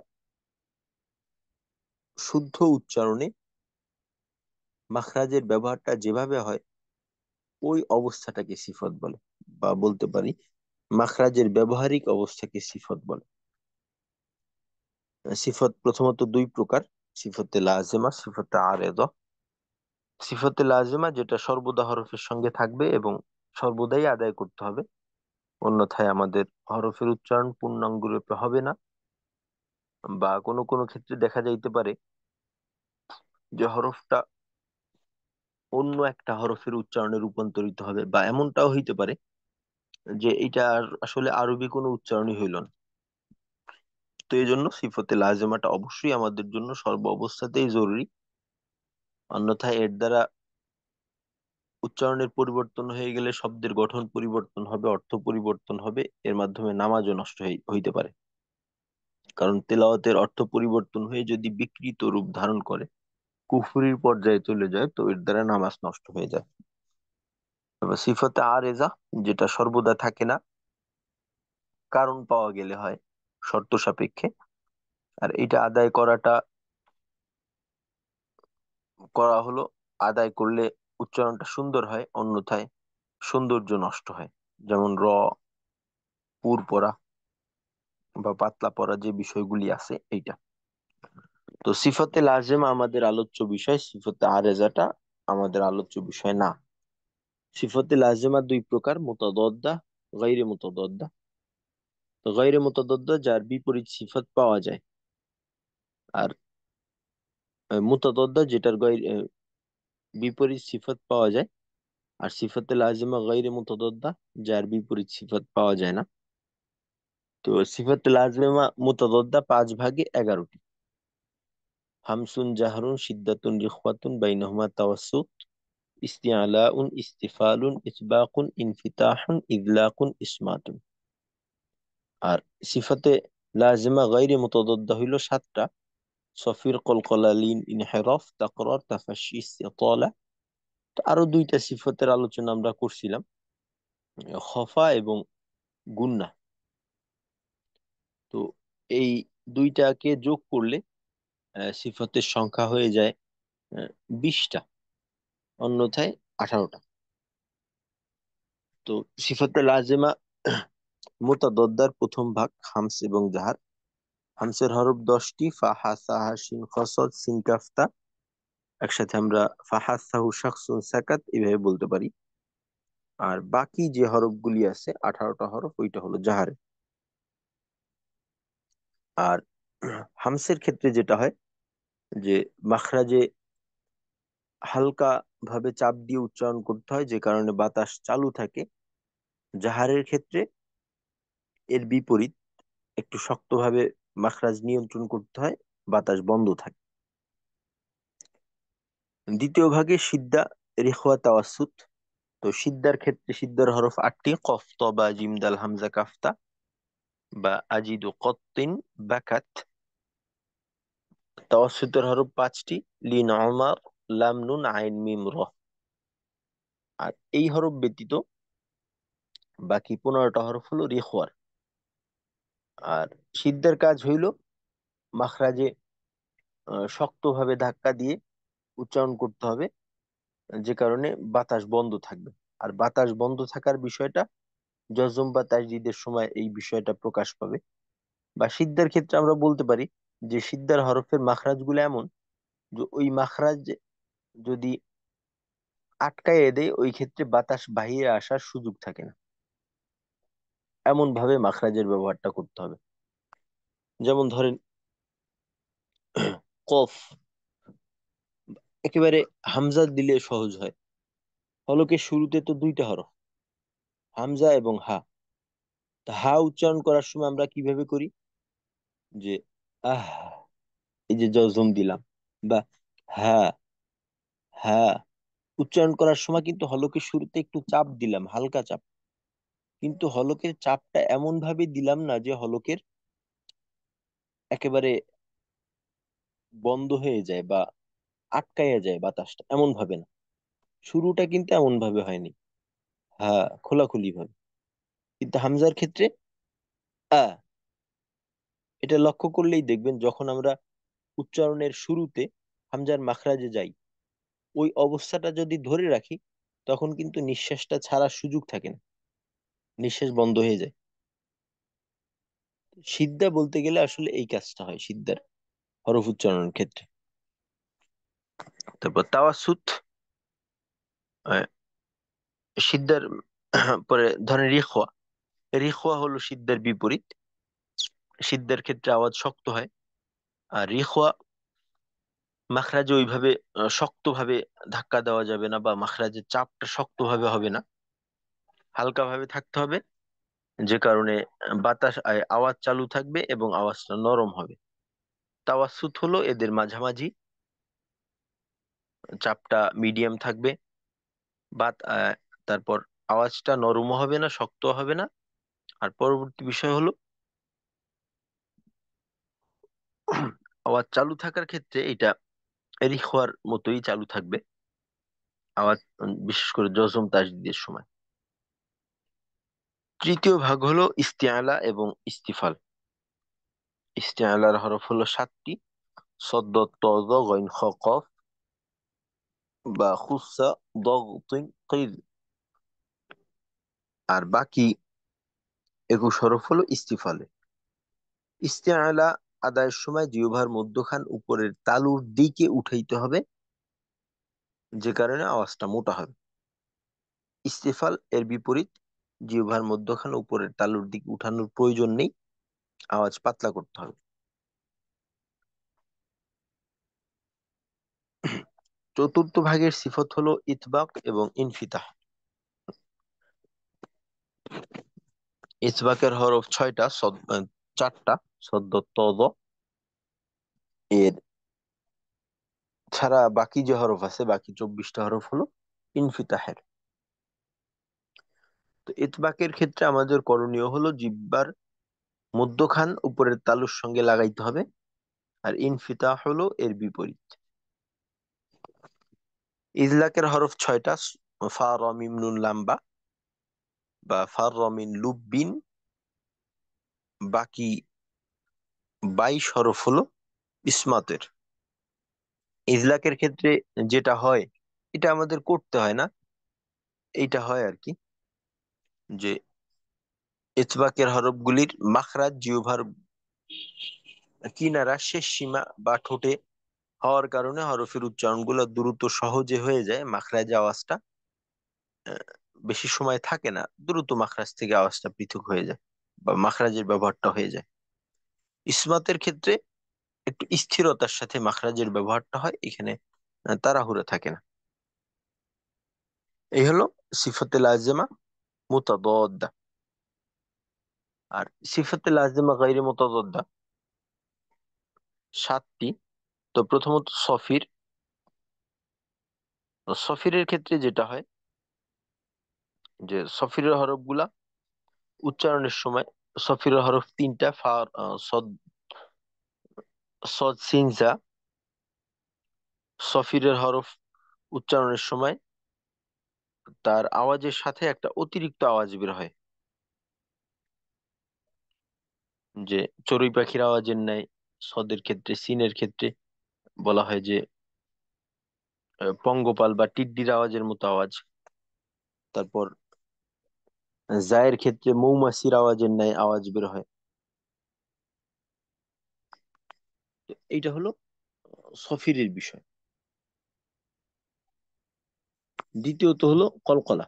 শুদ্ধ উচ্চারণে মাখরাজের ব্যবহারটা যেভাবে হয় ওই অবস্থাটাকে সিফত বলে, বা বলতে পারি মাখরাজের ব্যবহারিক অবস্থাকে সিফত বলে। সিফত প্রথমত দুই প্রকার: সিফতে লাজেমা, সিফতে আরেদা। সিফতে লাজেমা যেটা সর্বদা হরফের সঙ্গে থাকবে এবং সর্বদাই আদায় করতে হবে, অন্যথায় আমাদের হরফের উচ্চারণ পূর্ণাঙ্গ রূপে হবে না, বা কোনো কোনো ক্ষেত্রে দেখা যাইতে পারে যে হরফটা অন্য একটা হরফের উচ্চারণে রূপান্তরিত হবে, বা এমনটাও হইতে পারে যে এটা আর আসলে আরবি কোনো উচ্চারণই হইল না। তো এই জন্য সিফতে লাজেমাটা অবশ্যই আমাদের জন্য সর্ব অবস্থাতেই জরুরি, অন্যথায় এর দ্বারা উচ্চারণের পরিবর্তন হয়ে গেলে শব্দের গঠন পরিবর্তন হবে, অর্থ পরিবর্তন হবে, এর মাধ্যমে নামাজও নষ্ট হইতে পারে। কারণ তেলাওয়াতের অর্থ পরিবর্তন হয়ে যদি বিকৃত রূপ ধারণ করে, কুফরির পর্যায়ে চলে যায়, তো এর দ্বারা নামাজ নষ্ট হয়ে যায়। তবে সিফতে আরেজা যেটা সর্বদা থাকে না, কারণ পাওয়া গেলে হয়, শর্ত সাপেক্ষে। আর এটা আদায় করা হলো, আদায় করলে উচ্চারণটা সুন্দর হয়, অন্যথায় সৌন্দর্য নষ্ট হয়। যেমন পুর পড়া বা পাতলা পড়া, যে বিষয়গুলি আছে এইটা। তো সিফতে লাজেমা আমাদের আলোচ্য বিষয়, সিফতে আরেজাটা আমাদের আলোচ্য বিষয় না। সিফতে লাজেমা দুই প্রকার: মুতাদাদ্দা, গায়রে মুতাদাদ্দা। তো গায়রে মুতাদাদ্দা যার বিপরীত সিফত পাওয়া যায়, আর মুতাদাদ্দা যেটার বিপরীত সিফত পাওয়া যায়। আর সিফতে লাজিমা গায়রে মুতাদাদ্দা যার বিপরীত সিফত পাওয়া যায় না। তো সিফতে লাজিমা মুতাদাদ্দা 5 ভাগে 11টি: হামসুন, জাহরুন, শিদ্দাতুন, রিখওয়াতুন, বাইনহুমা তাওয়াসসুত, ইস্তিআলাউন, ইস্তিফালুন, ইসবাকুন, ইনফিতাহুন, ইদলাকুন, ইসমাতুন। আর সিফতে লাজিমা গায়রে মুতাদাদ্দা হইল 7টা: সফির, কলকলা, লিন, ইনহিরাফ, তাকরার, তাফাশশি, ইস্তিতালা। তো আরো দুইটা সিফতের আলোচনা আমরা করছিলাম, খফা এবং গুন্না। তো এই দুইটাকে যোগ করলে সিফতের সংখ্যা হয়ে যায় 20টা, অন্যথায় 18টা। তো সিফতে লাজেমা মুতাদদ্দার প্রথম ভাগ হামস এবং জাহার। হামসের হরফ 10টি: ফা, হা, সা, হা, শিন, খ, সদ, সিন, কাফ, তা। একসাথে আমরা ফাহাসাহু শাখসুন সাকাত এইভাবে বলতে পারি। আর বাকি যে হরফগুলি আছে 18টা হরফ, ওইটা হলো জাহারে। আর হামসের ক্ষেত্রে যেটা হয় যে মাখরাজে হালকা ভাবে চাপ দিয়ে উচ্চারণ করতে হয়, যে কারণে বাতাস চালু থাকে। জাহারের ক্ষেত্রে এর বিপরীত, একটু শক্তভাবে মাখরাজ নিয়ন্ত্রণ করতে হয়, বাতাস বন্ধ থাকে। দ্বিতীয় ভাগে সিদ্ধা, রেখওয়া, তাওয়াসুত। তো সিদ্ধার ক্ষেত্রে সিদ্ধার হরফ 8টি: কফ, ত, বা, জিম, দাল, হামজা, কাফতা, বা আজিদু, কত্তিন, বাকাত। তাওয়াসসুতের হরফ 5টি: লিন, উমার, লাম, নুন, আইন, মিম, র। আর এই হরফ ব্যতীত বাকি 15টা হরফ হলো রিখওয়ার। আর সিদ্ধের কাজ হইল মাখরাজে শক্তভাবে ধাক্কা দিয়ে উচ্চারণ করতে হবে, যে কারণে বাতাস বন্ধ থাকবে। আর বাতাস বন্ধ থাকার বিষয়টা জজম বা তাজদিদের সময় এই বিষয়টা প্রকাশ পাবে। বা সিদ্ধার ক্ষেত্রে আমরা বলতে পারি যে সিদ্ধার হরফের মাখরাজ গুলো এমন যে ওই মাখরাজ যদি আটকাইয়ে দেয়, ওই ক্ষেত্রে বাতাস বাহিরে আসার সুযোগ থাকে না। এমন ভাবে মাখরাজের ব্যবহারটা করতে হবে। যেমন ধরেন কফ, একেবারে হামজা দিলে সহজ হয়। হলকের শুরুতে তো 2টা হরফ, হামজা এবং হা। তা হা উচ্চারণ করার সময় আমরা কিভাবে করি? যে আহ, এই যে জজম দিলাম, বা হা, হা উচ্চারণ করার সময় কিন্তু হলকের শুরুতে একটু চাপ দিলাম, হালকা চাপ। কিন্তু হলকের চাপটা এমন ভাবে দিলাম না যে হলকের একেবারে বন্ধ হয়ে যায় বা আটকাইয়া যায় বাতাসটা, এমন ভাবে না। শুরুটা কিন্তু এমন ভাবে হয়নি, হ্যাঁ, খোলাখুলি ভাবে। কিন্তু হামজার ক্ষেত্রে আ, এটা লক্ষ্য করলেই দেখবেন যখন আমরা উচ্চারণের শুরুতে হামজার মাখরাজে যাই, ওই অবস্থাটা যদি ধরে রাখি, তখন কিন্তু নিঃশ্বাসটা ছাড়ার সুযোগ থাকে না, নিঃশ্বাস বন্ধ হয়ে যায়। সিদ্ধা বলতে গেলে আসলে এই কাজটা হয় সিদ্ধার হরফ উচ্চারণের ক্ষেত্রে। তারপর তাওয়াসুত, সিদ্ধার পরে ধরেন রিখওয়া। রিখওয়া হলো সিদ্ধার বিপরীত। সিদ্ধার ক্ষেত্রে আওয়াজ শক্ত হয়, আর রিখওয়া মাখরাজে ওইভাবে শক্তভাবে ধাক্কা দেওয়া যাবে না, বা মাখরাজের চাপটা শক্তভাবে হবে না, হালকা ভাবে থাকতে হবে। যে কারণে বাতাস আওয়াজ চালু থাকবে এবং আওয়াজটা নরম হবে। তাওয়াসুত হলো এদের মাঝামাঝি, চাপটা মিডিয়াম থাকবে। বাত তারপর আওয়াজটা নরমও হবে না, শক্ত হবে না। আর পরবর্তী বিষয় হলো আওয়াজ চালু থাকার ক্ষেত্রে এটা রিখওয়ার মতোই চালু থাকবে আওয়াজ, বিশেষ করে জজম তাজদিদের সময়। তৃতীয় ভাগ হলো ইস্তিআলা এবং ইস্তিফাল। ইস্তিআলার হরফ হলো 7টি: সদ্দ, ত, য, গইন, খ, কফ, বা খুসা, দগ, তিন, কিল। আর বাকি 21 হরফ হলো ইস্তিফালে। ইস্তিআলা আদায়ের সময় জিহ্বার মধ্যখান উপরের তালুর দিকে উঠাইতে হবে, যে কারণে আওয়াজটা মোটা হবে। ইস্তিফাল এর বিপরীত, জিহ্বার মধ্যখান উপরের তালুর দিকে উঠানোর প্রয়োজন নেই, আওয়াজ পাতলা করতে হবে। চতুর্থ ভাগের সিফত হলো ইতবাক এবং ইনফিতাহ। ইতবাকের হরফ 6টা, 4টা: সদ্দ, ত, দ। এর ছাড়া বাকি যে হরফ আছে, বাকি 24টা হরফ হলো ইনফিতাহের। তো ইতবাকের ক্ষেত্রে আমাদের করণীয় হলো জিহ্বার মধ্যখান উপরের তালুর সঙ্গে লাগাইতে হবে। আর ইনফিতাহ হলো এর বিপরীত। ইজলাকের হরফ 6টা: ফা, র, মিম, নুন, লাম, বা, বা ফা, র, মিন, লুব্বিন। বাকি 22 হরফ হলো ইসমাতের। ইজলাকের ক্ষেত্রে যেটা হয়, এটা আমাদের করতে হয় না, এইটা হয় আর কি, যে ইতবাকের হরফগুলির মাখরাজ জিহ্বার কিনারা, শেষ সীমা বা ঠোঁটে হওয়ার কারণে হরফের উচ্চারণগুলো দ্রুত সহজে হয়ে যায়। মাখরাজ আওয়াজটা আহ, বেশি সময় থাকে না, দ্রুত মাখরাজ থেকে আওয়াজটা পৃথক হয়ে যায়, বা মাখরাজের ব্যবহারটা হয়ে যায়। ইসমাতের ক্ষেত্রে একটু স্থিরতার সাথে মাখরাজের ব্যবহারটা হয়, এখানে তাড়াহুড়া থাকে না। এই হলো সিফাতে লাজেমা মুতাদাদ্দা। আর সিফাতে লাজেমা গায়রে মুতাদাদ্দা 7টি। তো প্রথমত সফির। সফিরের ক্ষেত্রে যেটা হয়, যে সফিরের হরফগুলা উচ্চারণের সময়, সফিরের হরফ 3টা: ফা, সদ, সদ, সিন, জা। সফিরের হরফ উচ্চারণের সময় তার আওয়াজের সাথে একটা অতিরিক্ত আওয়াজ বের হয়, যে চড়ুই পাখির আওয়াজের ন্যায়। সদের ক্ষেত্রে, সিনের ক্ষেত্রে বলা হয় যে পঙ্গপাল বা টিড্ডির আওয়াজের মতো আওয়াজ। তারপর জায়ের ক্ষেত্রে মৌমাছির আওয়াজের ন্যায় আওয়াজ বের হয়। তো এইটা হলো সফিরের বিষয়। দ্বিতীয়ত হলো কলকলা।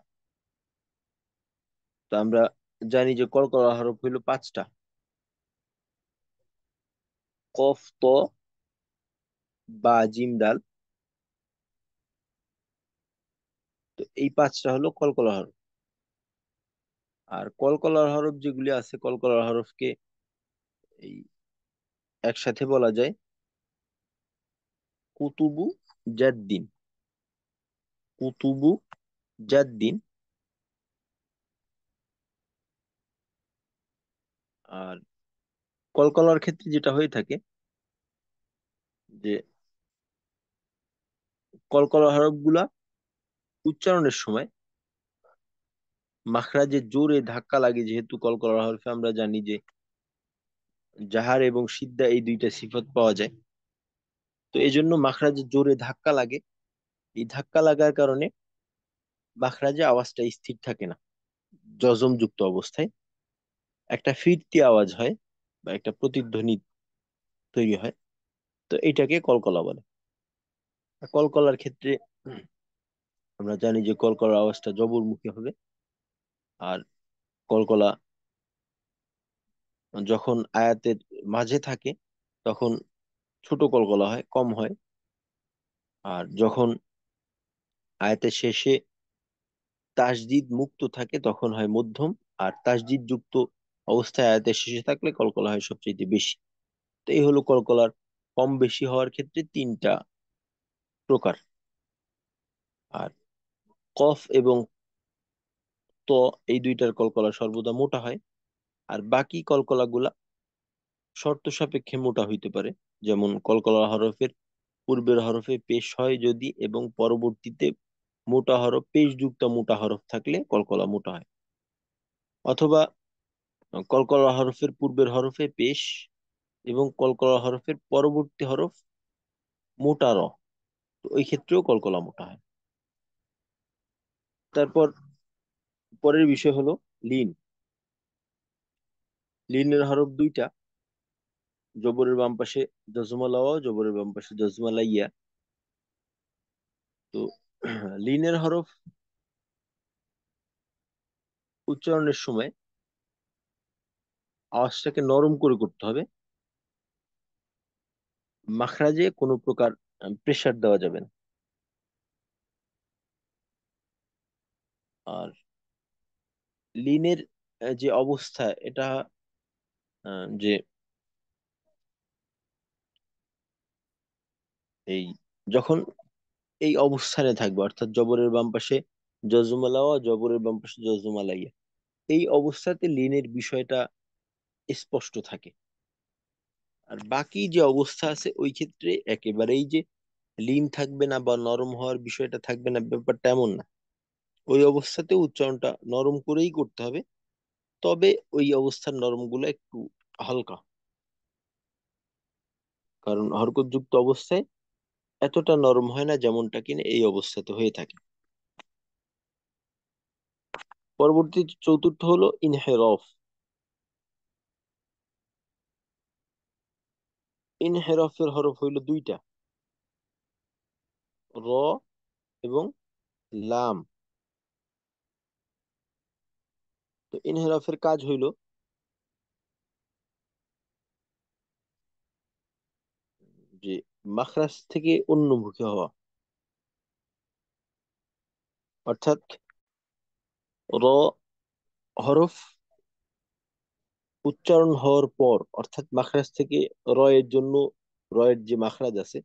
তো আমরা জানি যে কলকলা হরফ হইলো পাঁচটা: কফ, ত, বা, জিম, দাল। তো এই পাঁচটা হলো কলকলা হরফ। আর কলকলার হরফ যেগুলি আছে, কলকলার হরফকে এই একসাথে বলা যায় কুতুবু জাদ্দিন। কুতুবু জাদ্দিন। আর কলকলার ক্ষেত্রে যেটা হয়ে থাকে যে কলকলা হরফ গুলা উচ্চারণের সময় মাখরাজে জোরে ধাক্কা লাগে, যেহেতু কলকলা হরফে আমরা জানি যে জাহার এবং সিদ্ধা এই দুইটা সিফত পাওয়া যায়। তো এই জন্য মাখরাজে জোরে ধাক্কা লাগে। এই ধাক্কা লাগার কারণে মাখরাজে আওয়াজটা স্থির থাকে না। জজম যুক্ত অবস্থায় একটা ফিরতি আওয়াজ হয় বা একটা প্রতিধ্বনি তৈরি হয়। তো এটাকে কলকলা বলে। আর কলকলার ক্ষেত্রে আমরা জানি যে কলকলার আওয়াজটা জবরমুখী হবে। আর কলকলা যখন আয়াতের মাঝে থাকে তখন ছোট কলকলা হয়, কম হয়। আর যখন আয়াতের শেষে তাসদিদ মুক্ত থাকে তখন হয় মধ্যম। আর তাসদিদ যুক্ত অবস্থায় আয়াতের শেষে থাকলে কলকলা হয় সবচেয়ে বেশি। তো এই হলো কলকলার কম বেশি হওয়ার ক্ষেত্রে তিনটা প্রকার। আর কফ এবং ত, এই দুইটার কলকলা সর্বদা মোটা হয়। আর বাকি কলকলা গুলা শর্ত সাপেক্ষে মোটা হইতে পারে। যেমন কলকলা হরফের পূর্বের হরফে পেশ হয় যদি, এবং পরবর্তীতে মোটা হরফ পেশ যুক্ত মোটা হরফ থাকলে কলকলা মোটা হয়। অথবা কলকলা হরফের পূর্বের হরফে পেশ এবং কলকলা হরফের পরবর্তী হরফ মোটা র, তো ওই ক্ষেত্রেও কলকলা মোটা হয়। তারপর পরের বিষয় হলো লিন। লিনের হরফ দুইটা: জবরের বাম পাশে জজমা লাওয়া, জবরের বাম পাশে জজমা লাইয়া। তো লিনের হরফ উচ্চারণের সময় আওয়াজটাকে নরম করে করতে হবে। মাখরাজে কোনো প্রকার প্রেসার দেওয়া যাবে না। আর লিনের যে অবস্থা, এটা যে এই যখন এই অবস্থানে থাকবে, অর্থাৎ জবরের বাম পাশে জজমা লাওয়া, জবরের বাম পাশে জজমা লাইয়া, এই অবস্থাতে লিনের বিষয়টা স্পষ্ট থাকে। আর বাকি যে অবস্থা আছে ওই ক্ষেত্রে একেবারেই যে লিন থাকবে না বা নরম হওয়ার বিষয়টা থাকবে না, ব্যাপারটা এমন না। ওই অবস্থাতে উচ্চারণটা নরম করেই করতে হবে। তবে ওই অবস্থার নরম গুলো একটু হালকা, কারণ হরকতযুক্ত অবস্থায় এতটা নরম হয় না যেমনটা কিনা এই অবস্থাতে হয়ে থাকে। পরবর্তী চতুর্থ হলো ইনহেরফ। ইনহেরফের হরফ হইল দুইটা: র এবং লাম। তো ইনহেরফের কাজ হইল যে মাখরাজ থেকে অন্যমুখী হওয়া। অর্থাৎ র হরফ উচ্চারণ হওয়ার পর, অর্থাৎ মাখরাজ থেকে র এর জন্য, র এর যে মাখরাজ আছে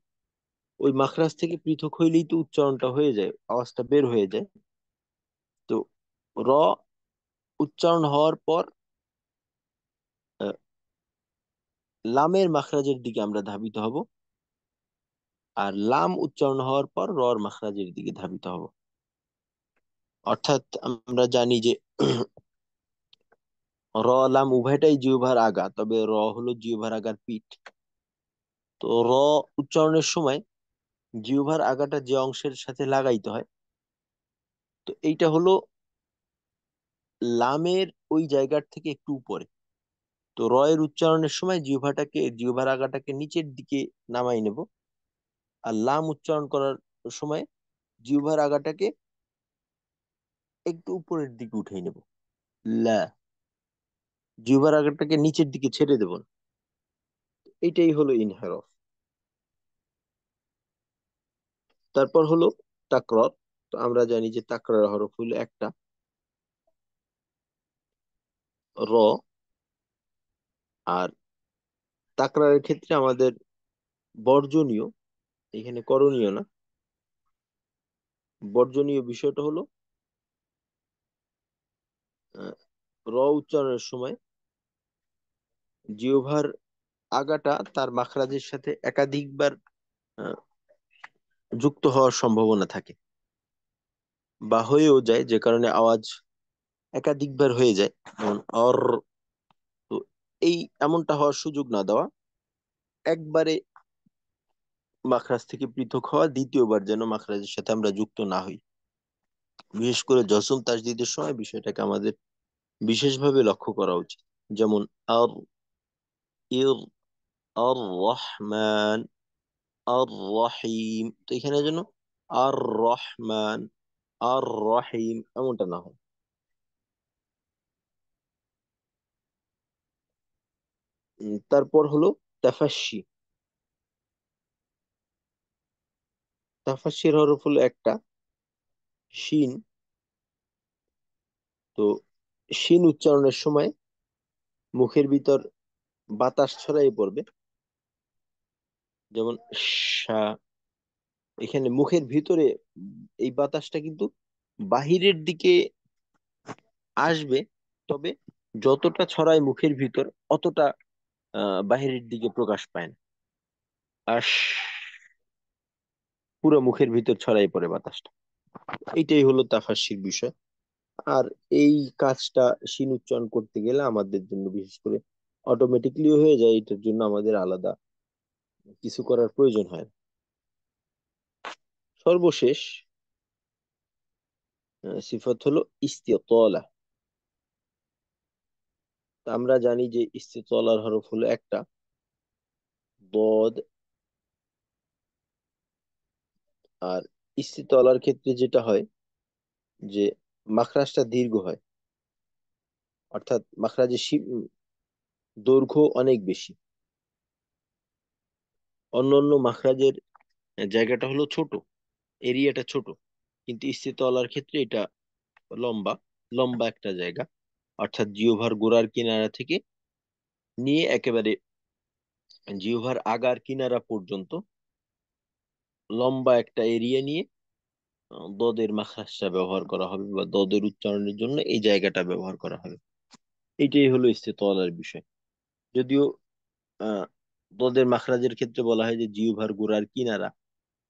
ওই মাখরাজ থেকে পৃথক হইলেই তো উচ্চারণটা হয়ে যায়, আওয়াজটা বের হয়ে যায়। তো র উচ্চারণ হওয়ার পর আহ, লামের মাখরাজের দিকে আমরা ধাবিত হব। আর লাম উচ্চারণ হওয়ার পর রর মাখরাজের দিকে ধাবিত হব। অর্থাৎ আমরা জানি যে র লাম উভয়টাই জিহ্বার আগা, তবে র হলো জিহ্বার আগার পিঠ। তো র উচ্চারণের সময় জিহ্বার আগাটা যে অংশের সাথে লাগাইতে হয়, তো এইটা হলো লামের ওই জায়গার থেকে একটু উপরে। তো র এর উচ্চারণের সময় জিহ্বার আগাটাকে নিচের দিকে নামাই নেব, আর লাম উচ্চারণ করার সময় জিহ্বার আগাটাকে একটু উপরের দিকে উঠিয়ে নেব। লা, জিহ্বার আগাটাকে নিচের দিকে ছেড়ে দেব না। এটাই হলো ইনহেরফ। তারপর হলো তাকরার। তো আমরা জানি যে তাকরার হরফ হলো একটা, র। আর তাকরারের ক্ষেত্রে আমাদের বর্জনীয়, এখানে করণীয় না, বর্জনীয় বিষয়টা হলো আহ, র উচ্চারণের সময় জিহ্বার আগাটা তার মাখরাজের সাথে একাধিকবার আহ, যুক্ত হওয়ার সম্ভাবনা থাকে, বা হয়েও যায়, যে কারণে আওয়াজ একাধিকবার হয়ে যায়, যেমন অর। তো এই এমনটা হওয়ার সুযোগ না দেওয়া, একবারে মাখরাজ থেকে পৃথক হওয়া, দ্বিতীয়বার যেন মাখরাজের সাথে আমরা যুক্ত না হই। বিশেষ করে জসম তাসদিদের সময় বিষয়টাকে আমাদের বিশেষভাবে লক্ষ্য করা উচিত। যেমন আর, ইর, আর রহমান, আর রহিম, তো এখানে যেন আর রহমান, আর রহিম এমনটা না হয়। তারপর হলো তাফাস্সি। তাফাস্সির হরফ হলো একটা, শিন। তো শিন উচ্চারণের সময় মুখের ভিতর বাতাস ছড়াই পড়বে, যেমন সা। এখানে মুখের ভিতরে এই বাতাসটা কিন্তু বাহিরের দিকে আসবে, তবে যতটা ছড়ায় মুখের ভিতর অতটা বাহিরের দিকে প্রকাশ পায় না। আর পুরো মুখের ভিতর ছড়াই পড়ে বাতাসটা। এইটাই হলো তাফাস্সির বিষয়। আর এই কাজটা শিন উচ্চারণ করতে গেলে আমাদের জন্য বিশেষ করে অটোমেটিকলি হয়ে যায়, এটার জন্য আমাদের আলাদা কিছু করার প্রয়োজন হয় না। সর্বশেষ সিফাত হলো ইস্তিতলা। তা আমরা জানি যে ইস্তিতলার হরফ হলো একটা, বদ। আর ইস্তিতলার ক্ষেত্রে যেটা হয় যে মাখরাজটা দীর্ঘ হয়, অর্থাৎ মাখরাজের দৈর্ঘ্য অনেক বেশি। অন্যান্য মাখরাজের জায়গাটা হলো ছোট, এরিয়াটা ছোট, কিন্তু ইস্তিতলার ক্ষেত্রে এটা লম্বা, লম্বা একটা জায়গা। অর্থাৎ জিহ্বার গোড়ার কিনারা থেকে নিয়ে একেবারে জিহ্বার আগার কিনারা পর্যন্ত লম্বা একটা এরিয়া নিয়ে দদের মাখরাজটা ব্যবহার করা হবে, বা দদের উচ্চারণের জন্য এই জায়গাটা ব্যবহার করা হবে। এটাই হলো ইস্তেতলার বিষয়। যদিও আহ দদের মাখরাজের ক্ষেত্রে বলা হয় যে জিহ্বার গোড়ার কিনারা,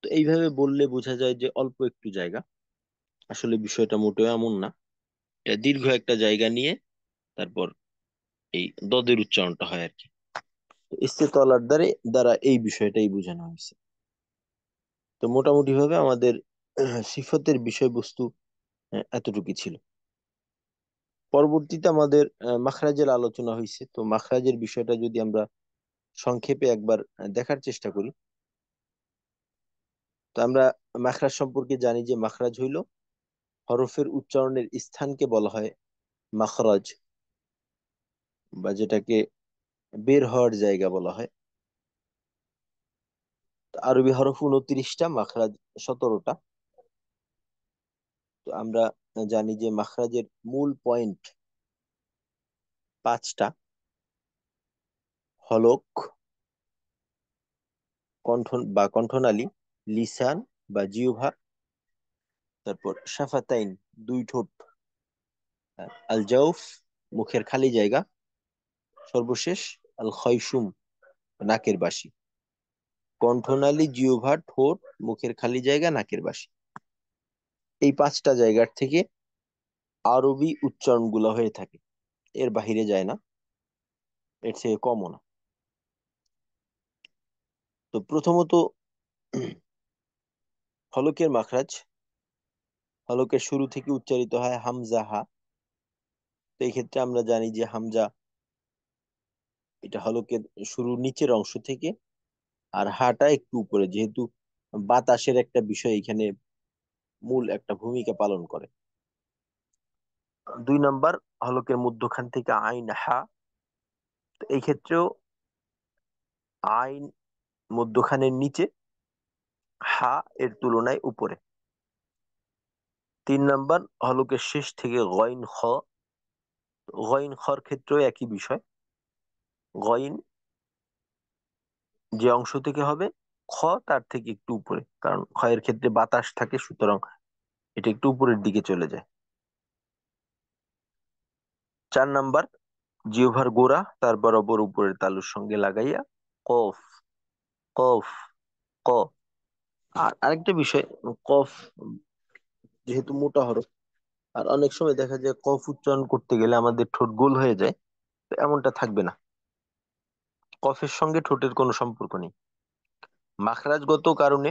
তো এইভাবে বললে বোঝা যায় যে অল্প একটু জায়গা। আসলে বিষয়টা মোটেও এমন না, এটা দীর্ঘ একটা জায়গা নিয়ে তারপর এই দদের উচ্চারণটা হয় আর কি। তো ইস্তেতলার দ্বারা এই বিষয়টাই বোঝানো হয়েছে। তো মোটামুটি ভাবে আমাদের সিফতের বিষয়বস্তু এতটুকু ছিল। পরবর্তীতে আমাদের মাখরাজের আলোচনা হয়েছে। তো মাখরাজের বিষয়টা যদি আমরা সংক্ষেপে একবার দেখার চেষ্টা করি, তো আমরা মাখরাজ সম্পর্কে জানি যে মাখরাজ হইল হরফের উচ্চারণের স্থানকে বলা হয় মাখরাজ, বা যেটাকে বের হওয়ার জায়গা বলা হয়। তো আরবি হরফ 29টা, মাখরাজ 17টা। তো আমরা জানি যে মাখরাজের মূল পয়েন্ট 5টা: হলক, কণ্ঠ বা কণ্ঠনালী, লিসান বা জিহ্বা, তারপর শাফাতাইন, দুই ঠোঁট, আল জাউফ, মুখের খালি জায়গা, সর্বশেষ আল খয়সুম, নাকের বাসি। কণ্ঠনালী, জিহ্বা, ঠোঁট, মুখের খালি জায়গা, নাকের বাসি। এই 5টা জায়গার থেকে আরবি উচ্চারণ গুলা হয়ে থাকে, এর বাহিরে যায় না, এর থেকে কমও না। তো প্রথমত হলকের মাখরাজ। হলকের শুরু থেকে উচ্চারিত হয় হামজা, হা। তো এই ক্ষেত্রে আমরা জানি যে হামজা এটা হলকের শুরু নিচের অংশ থেকে, আর হাটা একটু উপরে, যেহেতু বাতাসের একটা বিষয় এখানে মূল একটা ভূমিকা পালন করে। 2 নাম্বার, হলকের মধ্যখান থেকে আইন, হা। তো এই ক্ষেত্রেও আইন মধ্যখানের নিচে, হা এর তুলনায় উপরে। 3 নাম্বার, হলকের শেষ থেকে গইন, খ। গইন খর ক্ষেত্রেও একই বিষয়। গইন যে অংশ থেকে হবে, খ তার থেকে একটু উপরে, কারণ খয়ের ক্ষেত্রে বাতাস থাকে, সুতরাং এটা একটু উপরের দিকে চলে যায়। 4 নাম্বার, জিহ্বার গোড়া তার বরাবর উপরের তালুর সঙ্গে লাগাইয়া কফ, কফ, ক। আর আরেকটা বিষয়, কফ যেহেতু মোটা হরফ, আর অনেক সময় দেখা যায় কফ উচ্চারণ করতে গেলে আমাদের ঠোঁট গোল হয়ে যায়, তো এমনটা থাকবে না। কফের সঙ্গে ঠোঁটের কোনো সম্পর্ক নেই। মাখরাজগত কারণে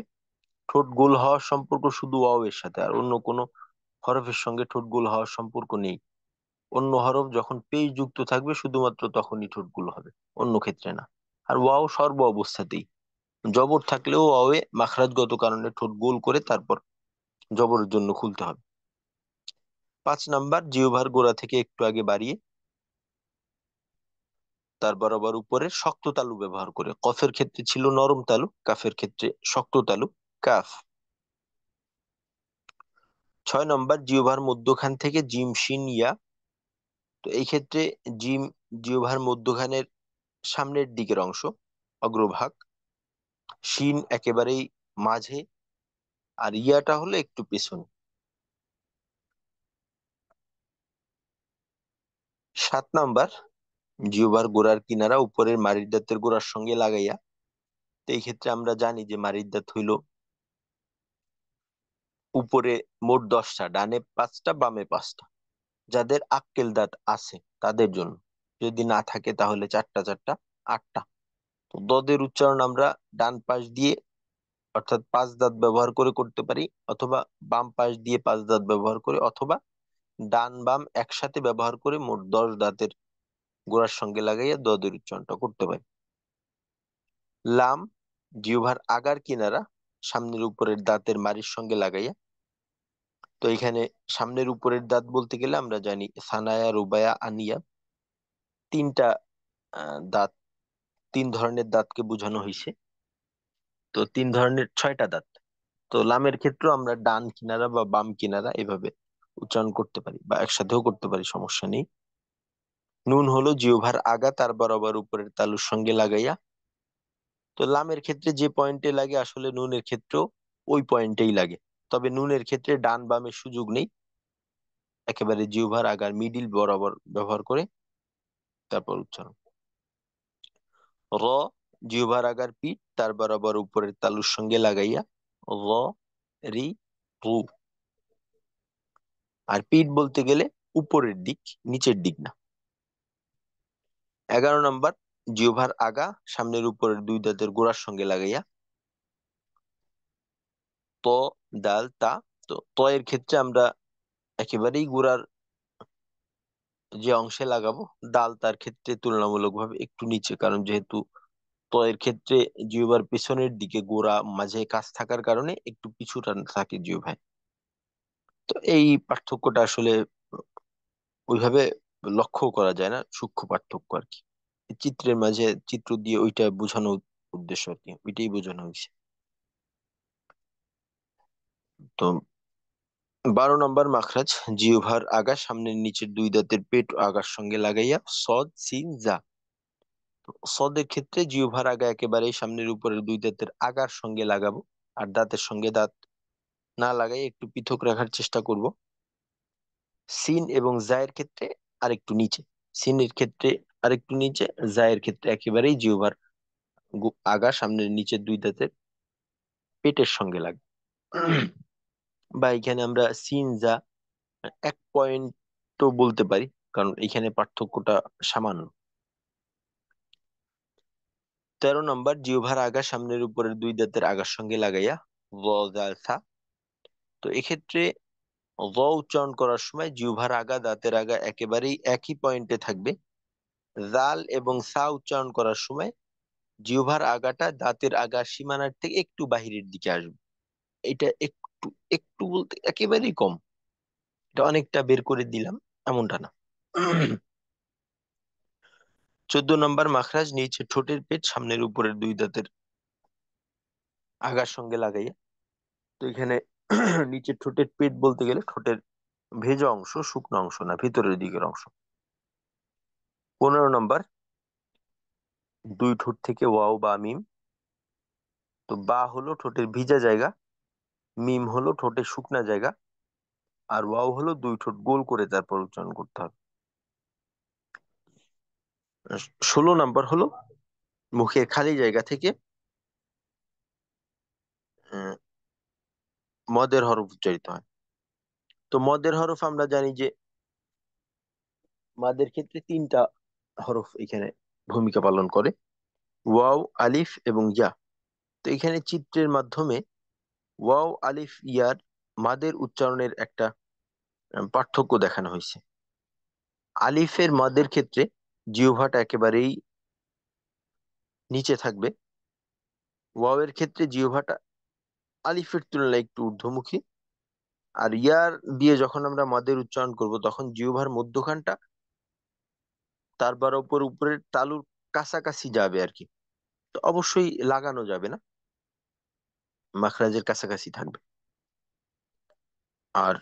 ঠোঁট গোল হওয়ার সম্পর্ক শুধু ওয়াও এর সাথে, আর অন্য কোনো হরফের সঙ্গে ঠোঁট গোল হওয়ার সম্পর্ক নেই। অন্য হরফ যখন পেশ যুক্ত থাকবে শুধুমাত্র তখনই ঠোঁট গোল হবে, অন্য ক্ষেত্রে না। আর ওয়াও সর্ব অবস্থাতেই, জবর থাকলেও ওয়াওয়ে মাখরাজগত কারণে ঠোঁট গোল করে তারপর জবরের জন্য খুলতে হবে। 5 নাম্বার, জিহ্বার গোড়া থেকে একটু আগে বাড়িয়ে তার বরাবর উপরে শক্ত তালু ব্যবহার করে। কফের ক্ষেত্রে ছিল নরম তালু, কাফের ক্ষেত্রে শক্ত তালু, কাফ। 6 নাম্বার, জিহ্বার মধ্যখান থেকে জিম, শিন, ইয়া। তো এই ক্ষেত্রে জিম জিহ্বার মধ্যখানের সামনের দিকের অংশ, অগ্রভাগ। শিন একেবারেই মাঝে, আর ইয়াটা হলো একটু পেছনে। 7 নাম্বার, জিহ্বার গোড়ার কিনারা উপরের মাড়ির দাঁতের গোড়ার সঙ্গে লাগাইয়া। তো এই ক্ষেত্রে আমরা জানি যে মাড়ির দাঁত হইল উপরে মোট 10টা, ডানে 5টা, বামে 5টা। যাদের আক্কেল দাঁত আছে তাদের জন্য, যদি না থাকে তাহলে 4টা 4টা, 8টা। তো দদের উচ্চারণ আমরা ডান পাশ দিয়ে অর্থাৎ 5 দাঁত ব্যবহার করে করতে পারি, অথবা বাম পাশ দিয়ে 5 দাঁত ব্যবহার করে, অথবা ডান বাম একসাথে ব্যবহার করে মোট 10 দাঁতের গোড়ার সঙ্গে লাগাইয়া দদের উচ্চারণটা করতে পারি। লাম, জিহ্বার আগার কিনারা সামনের উপরের দাঁতের মাড়ির সঙ্গে লাগাইয়া। তো এখানে সামনের উপরের দাঁত বলতে গেলে আমরা জানি সানায়া, রুবায়া, আনিয়া, 3টা দাঁত, 3 ধরনের দাঁতকে বোঝানো হয়েছে। তো 3 ধরনের 6টা দাঁত। তো লামের ক্ষেত্রেও আমরা ডান কিনারা বা বাম কিনারা এভাবে উচ্চারণ করতে পারি, বা একসাথেও করতে পারি, সমস্যা নেই। নুন হলো জিহ্বার আগা তার বরাবর উপরের তালুর সঙ্গে লাগাইয়া। তো লামের ক্ষেত্রে যে পয়েন্টে লাগে আসলে নুনের ক্ষেত্রেও ওই পয়েন্টেই লাগে, তবে নুনের ক্ষেত্রে ডান বামের সুযোগ নেই, একেবারে জিহ্বার আগার মিডিল বরাবর ব্যবহার করে তারপর উচ্চারণ। র, জিহ্বার আগার পিঠ তার বরাবর উপরের তালুর সঙ্গে লাগাইয়া র, রি, রু। আর পিঠ বলতে গেলে উপরের দিক, নিচের দিক না। 11 নাম্বার, জিহ্বার আগা সামনের উপরের 2 দাঁতের গোড়ার সঙ্গে লাগাইয়া ত, দাল, তা। তো ত এর ক্ষেত্রে আমরা একেবারেই গোড়ার যে অংশে লাগাবো, দাল তার ক্ষেত্রে তুলনামূলকভাবে একটু নিচে, কারণ যেহেতু ত এর ক্ষেত্রে জিহ্বার পেছনের দিকে গোড়া মাঝে কাজ থাকার কারণে একটু পিছুটা থাকে জিহ্বায়। তো এই পার্থক্যটা আসলে ওইভাবে লক্ষ্য করা যায় না, সূক্ষ্ম পার্থক্য আর কি। চিত্রের মাঝে চিত্র দিয়ে ওইটা বোঝানো উদ্দেশ্য আর কি, ওইটাই বোঝানো হয়েছে। তো 12 নাম্বার মাখরাজ, জিহ্বার আগা সামনের নিচের 2 দাঁতের পেট আগার সঙ্গে লাগাইয়া সদ, সিন, জা। তো সদের ক্ষেত্রে জিহ্বার আগা একেবারেই সামনের উপরের 2 দাঁতের আগার সঙ্গে লাগাবো, আর দাঁতের সঙ্গে দাঁত না লাগাই একটু পৃথক রাখার চেষ্টা করব। সিন এবং জায়ের ক্ষেত্রে আরেকটু নিচে, সিনের ক্ষেত্রে আরেকটু নিচে, জায়ের ক্ষেত্রে একেবারেই জিহ্বার আগা সামনের নিচের দুই দাঁতের পেটের সঙ্গে লাগে। বা এখানে আমরা সিন যা 1 পয়েন্ট তো বলতে পারি, কারণ এখানে পার্থক্যটা সামান্য। 13 নম্বর, জিহ্বার আগা সামনের উপরের দুই দাঁতের আগার সঙ্গে লাগাইয়া ল জাল সা। তো এক্ষেত্রে ল উচ্চারণ করার সময় জিহ্বার আগা দাঁতের আগা একেবারেই একই পয়েন্টে থাকবে। জাল এবং সা উচ্চারণ করার সময় জিহ্বার আগাটা দাঁতের আগা সীমানার থেকে একটু বাহিরের দিকে আসবে। এটা একটু, একটু বলতে একেবারেই কম, এটা অনেকটা বের করে দিলাম এমনটা না। 14 নম্বর, মাখরাজ নিচে ঠোঁটের পেট সামনের উপরের দুই দাঁতের আগার সঙ্গে লাগাইয়া। তো এখানে নিচের ঠোঁটের পেট বলতে গেলে ঠোঁটের ভেজা অংশ, শুকনো অংশ না, ভিতরের দিকের অংশ। 15 নম্বর, দুই ঠোঁট থেকে ওয়াও বা মিম। তো বা হলো ঠোঁটের ভিজা জায়গা, মিম হলো ঠোঁটের শুকনা জায়গা, আর ওয়াও হলো দুই ঠোঁট গোল করে তারপর উচ্চারণ করতে হবে। 16 নম্বর হলো মুখের খালি জায়গা থেকে আহ, মদের হরফ উচ্চারিত হয়। তো মদের হরফ আমরা জানি যে মাদের ক্ষেত্রে 3টা হরফ এখানে ভূমিকা পালন করে, ওয়াও, আলিফ এবং ইয়া। তো এখানে চিত্রের মাধ্যমে ওয়াও, আলিফ, ইয়ার মাদের উচ্চারণের একটা পার্থক্য দেখানো হয়েছে। আলিফের মাদের ক্ষেত্রে জিহ্বাটা একেবারেই নিচে থাকবে। ওয়াও এর ক্ষেত্রে জিহ্বাটা আলিফের তুলনায় একটু ঊর্ধ্বমুখী। আর ইয়ার দিয়ে যখন আমরা মাদের উচ্চারণ করব তখন জিহ্বার মধ্যখানটা তারপর উপরের তালুর কাছাকাছি যাবে আর কি। তো অবশ্যই লাগানো যাবে না, মাখরাজের কাছাকাছি থাকবে। আর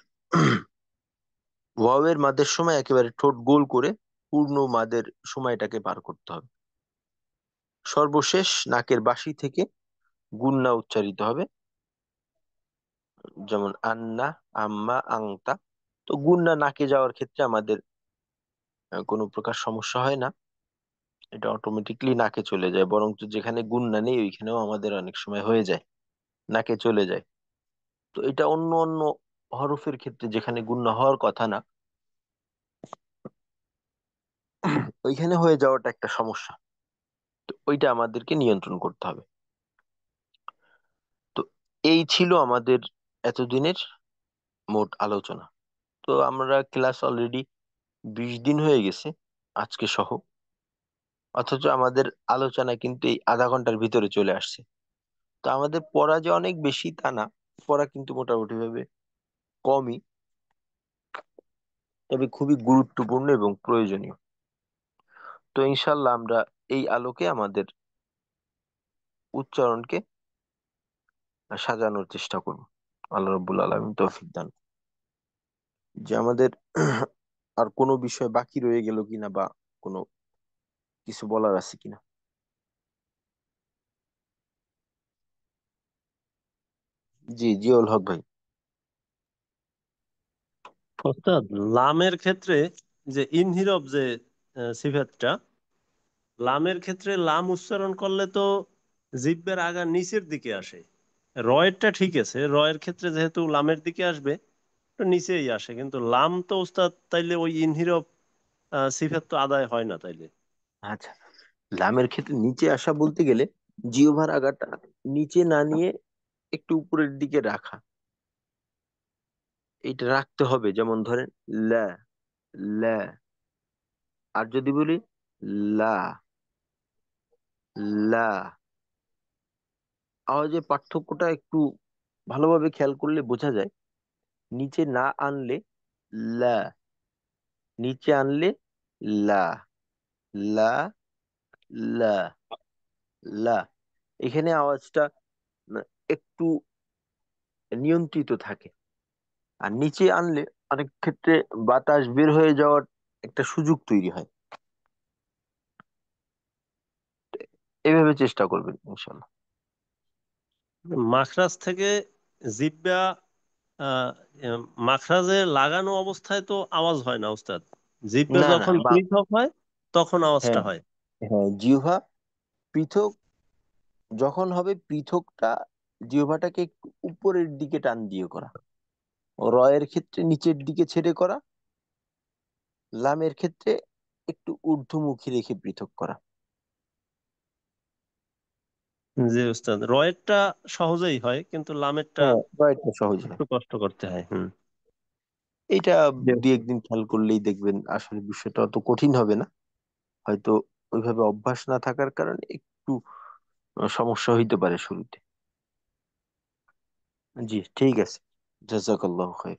ওয়াও এর মাদের সময় একেবারে ঠোঁট গোল করে পূর্ণ মাদের সময়টাকে পার করতে হবে। সর্বশেষ নাকের বাঁশি থেকে গুন্না উচ্চারিত হবে, যেমন আন্না, আম্মা, আংতা। তো গুন্না নাকে যাওয়ার ক্ষেত্রে আমাদের কোনো প্রকার সমস্যা হয় না, এটা অটোমেটিকলি নাকে চলে যায়। বরং যেখানে গুন্না নেই ওইখানেও আমাদের অনেক সময় হয়ে যায়, নাকে চলে যায়। তো এটা অন্য অন্য হরফের ক্ষেত্রে যেখানে গুন্না হওয়ার কথা না, ওইখানে হয়ে যাওয়াটা একটা সমস্যা। তো ওইটা আমাদেরকে নিয়ন্ত্রণ করতে হবে। তো এই ছিল আমাদের এতদিনের মোট আলোচনা। তো আমরা ক্লাস অলরেডি 20 দিন হয়ে গেছে আজকে সহ, অথচ আমাদের আলোচনা কিন্তু এই আধা ঘন্টার ভিতরে চলে আসছে। তো আমাদের পড়া যে অনেক বেশি তা না, পড়া কিন্তু মোটামুটি ভাবে কমই, তবে খুবই গুরুত্বপূর্ণ এবং প্রয়োজনীয়। তো ইনশাল্লাহ আমরা এই আলোকে আমাদের উচ্চারণকে সাজানোর চেষ্টা করব। আল্লাহ রাব্বুল আলামিন তৌফিক দান। যে আমাদের আর কোনো বিষয় বাকি রয়ে গেল কিনা বা কোনো কিছু বলার আছে কিনা। জি, জিয়াউল হক ভাই। ওস্তাদ, লামের ক্ষেত্রে যে ইনহিরব যে সিফাতটা, লামের ক্ষেত্রে লাম উচ্চারণ করলে তো জিহ্বার আগা নিচের দিকে আসে। রয়েরটা ঠিক আছে, রয়ের ক্ষেত্রে যেহেতু লামের দিকে আসবে তো নিচেই আসে, কিন্তু লাম তো ওস্তাদ তাইলে ওই ইনহিরব সিফাত তো আদায় হয় না তাইলে। আচ্ছা, লামের ক্ষেত্রে নিচে আসা বলতে গেলে জিহ্বার আগাটা নিচে না নিয়ে একটু উপরের দিকে রাখা, এটা রাখতে হবে। যেমন ধরেন লা, লা। আর যদি বলি লা, লা, আওয়াজের পার্থক্যটা একটু ভালোভাবে খেয়াল করলে বোঝা যায়। নিচে না আনলে লা, নিচে আনলে লা, লা, লা, লা। এখানে আওয়াজটা একটু নিয়ন্ত্রিত থাকে। আর নিচে আনলে অনেক ক্ষেত্রে বাতাস বের হয়ে যাওয়ার একটা সুযোগ তৈরি হয়। এভাবে চেষ্টা করবেন ইনশাল্লাহ। মাখরাজ থেকে জিহ্বা আহ, মাখরাজে লাগানো অবস্থায় তো আওয়াজ হয় না উস্তাদ, জিহ্বা না না যখন বা পৃথক হয় তখন আওয়াজটা হ্যাঁ, হয়। হ্যাঁ, জিহ্বা পৃথক যখন হবে পৃথকটা জিহ্বাটাকে একটু উপরের দিকে টান দিয়ে করা, রয়ের ক্ষেত্রে নিচের দিকে ছেড়ে করা, লামের ক্ষেত্রে একটু ঊর্ধ্বমুখী রেখে পৃথক করা। জি উস্তাদ, রয়েরটা সহজেই হয় কিন্তু লামেরটা হ্যাঁ, রয়েরটা সহজ হয়। একটু কষ্ট করতে হয়। এইটা জি দুই উস্তাদ। একদিন খেয়াল করলেই দেখবেন আসলে বিষয়টা অত কঠিন হবে না। হয়তো ওইভাবে অভ্যাস না থাকার কারণে একটু সমস্যা হইতে পারে শুরুতে। জি ঠিক আছে, জাজাকাল্লাহ খাইর।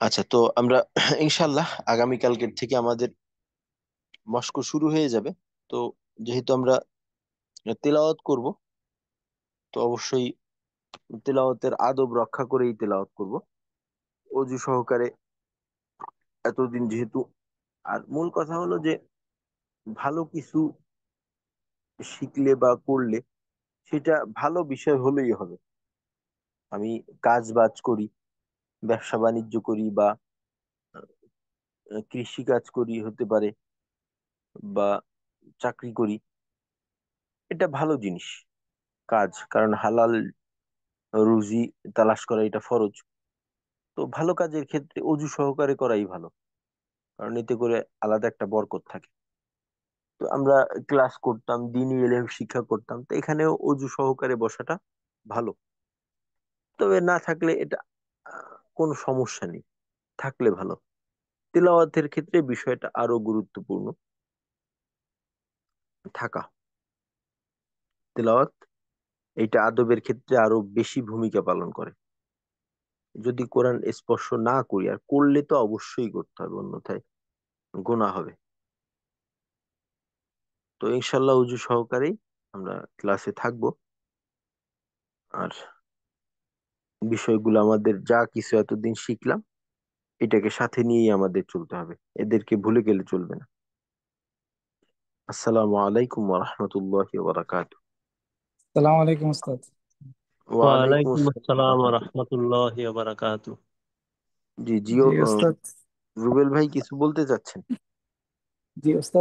আচ্ছা, তো আমরা ইনশাল্লাহ আগামীকালকের থেকে আমাদের মস্ক শুরু হয়ে যাবে। তো যেহেতু আমরা তেলাওয়াত করব, তো অবশ্যই তেলাওয়াতের আদব রক্ষা করেই তেলাওয়াত করব, অজু সহকারে। এতদিন যেহেতু, আর মূল কথা হলো যে ভালো কিছু শিখলে বা করলে সেটা ভালো বিষয় হলেই হবে। আমি কাজ বাজ করি, ব্যবসা বাণিজ্য করি, বা কৃষি কাজ করি হতে পারে, বা চাকরি করি, এটা ভালো জিনিস কাজ, কারণ হালাল রুজি তালাশ করা এটা ফরজ। তো ভালো কাজের ক্ষেত্রে অজু সহকারে করাই ভালো, কারণ এতে করে আলাদা একটা বরকত থাকে। তো আমরা ক্লাস করতাম, দিনই এলেম শিক্ষা করতাম, তো এখানেও অজু সহকারে বসাটা ভালো। তবে না থাকলে এটা কোনো সমস্যা নেই, থাকলে ভালো। তেলাওয়াতের ক্ষেত্রে বিষয়টা আরো গুরুত্বপূর্ণ, থাকা। তেলাওয়াত এটা আদবের ক্ষেত্রে আরো বেশি ভূমিকা পালন করে। যদি কোরআন স্পর্শ না করি, আর করলে তো অবশ্যই করতে হবে, অন্যথায় গুনাহ হবে। তো ইনশাল্লাহ উজু সহকারেই আমরা ক্লাসে থাকবো। আর বিষয়গুলো আমাদের যা কিছু এতদিন শিখলাম, এটাকে সাথে নিয়েই আমাদের চলতে হবে, এদেরকে ভুলে গেলে চলবে না। আসসালামু আলাইকুম ওয়া রাহমাতুল্লাহি ওয়া বারাকাতুহু। সালাম আলাইকুম উস্তাদ। ওয়া আলাইকুম ওয়ালাইকুম আসসালাম ওয়া আসসালাম ওয়া রাহমাতুল্লাহ। রাহমাতুল্লাহি ওয়া বারাকাতুহু। জি জিও, জি উস্তাদ। রুবেল ভাই কিছু বলতে চাচ্ছেন? জি উস্তাদ।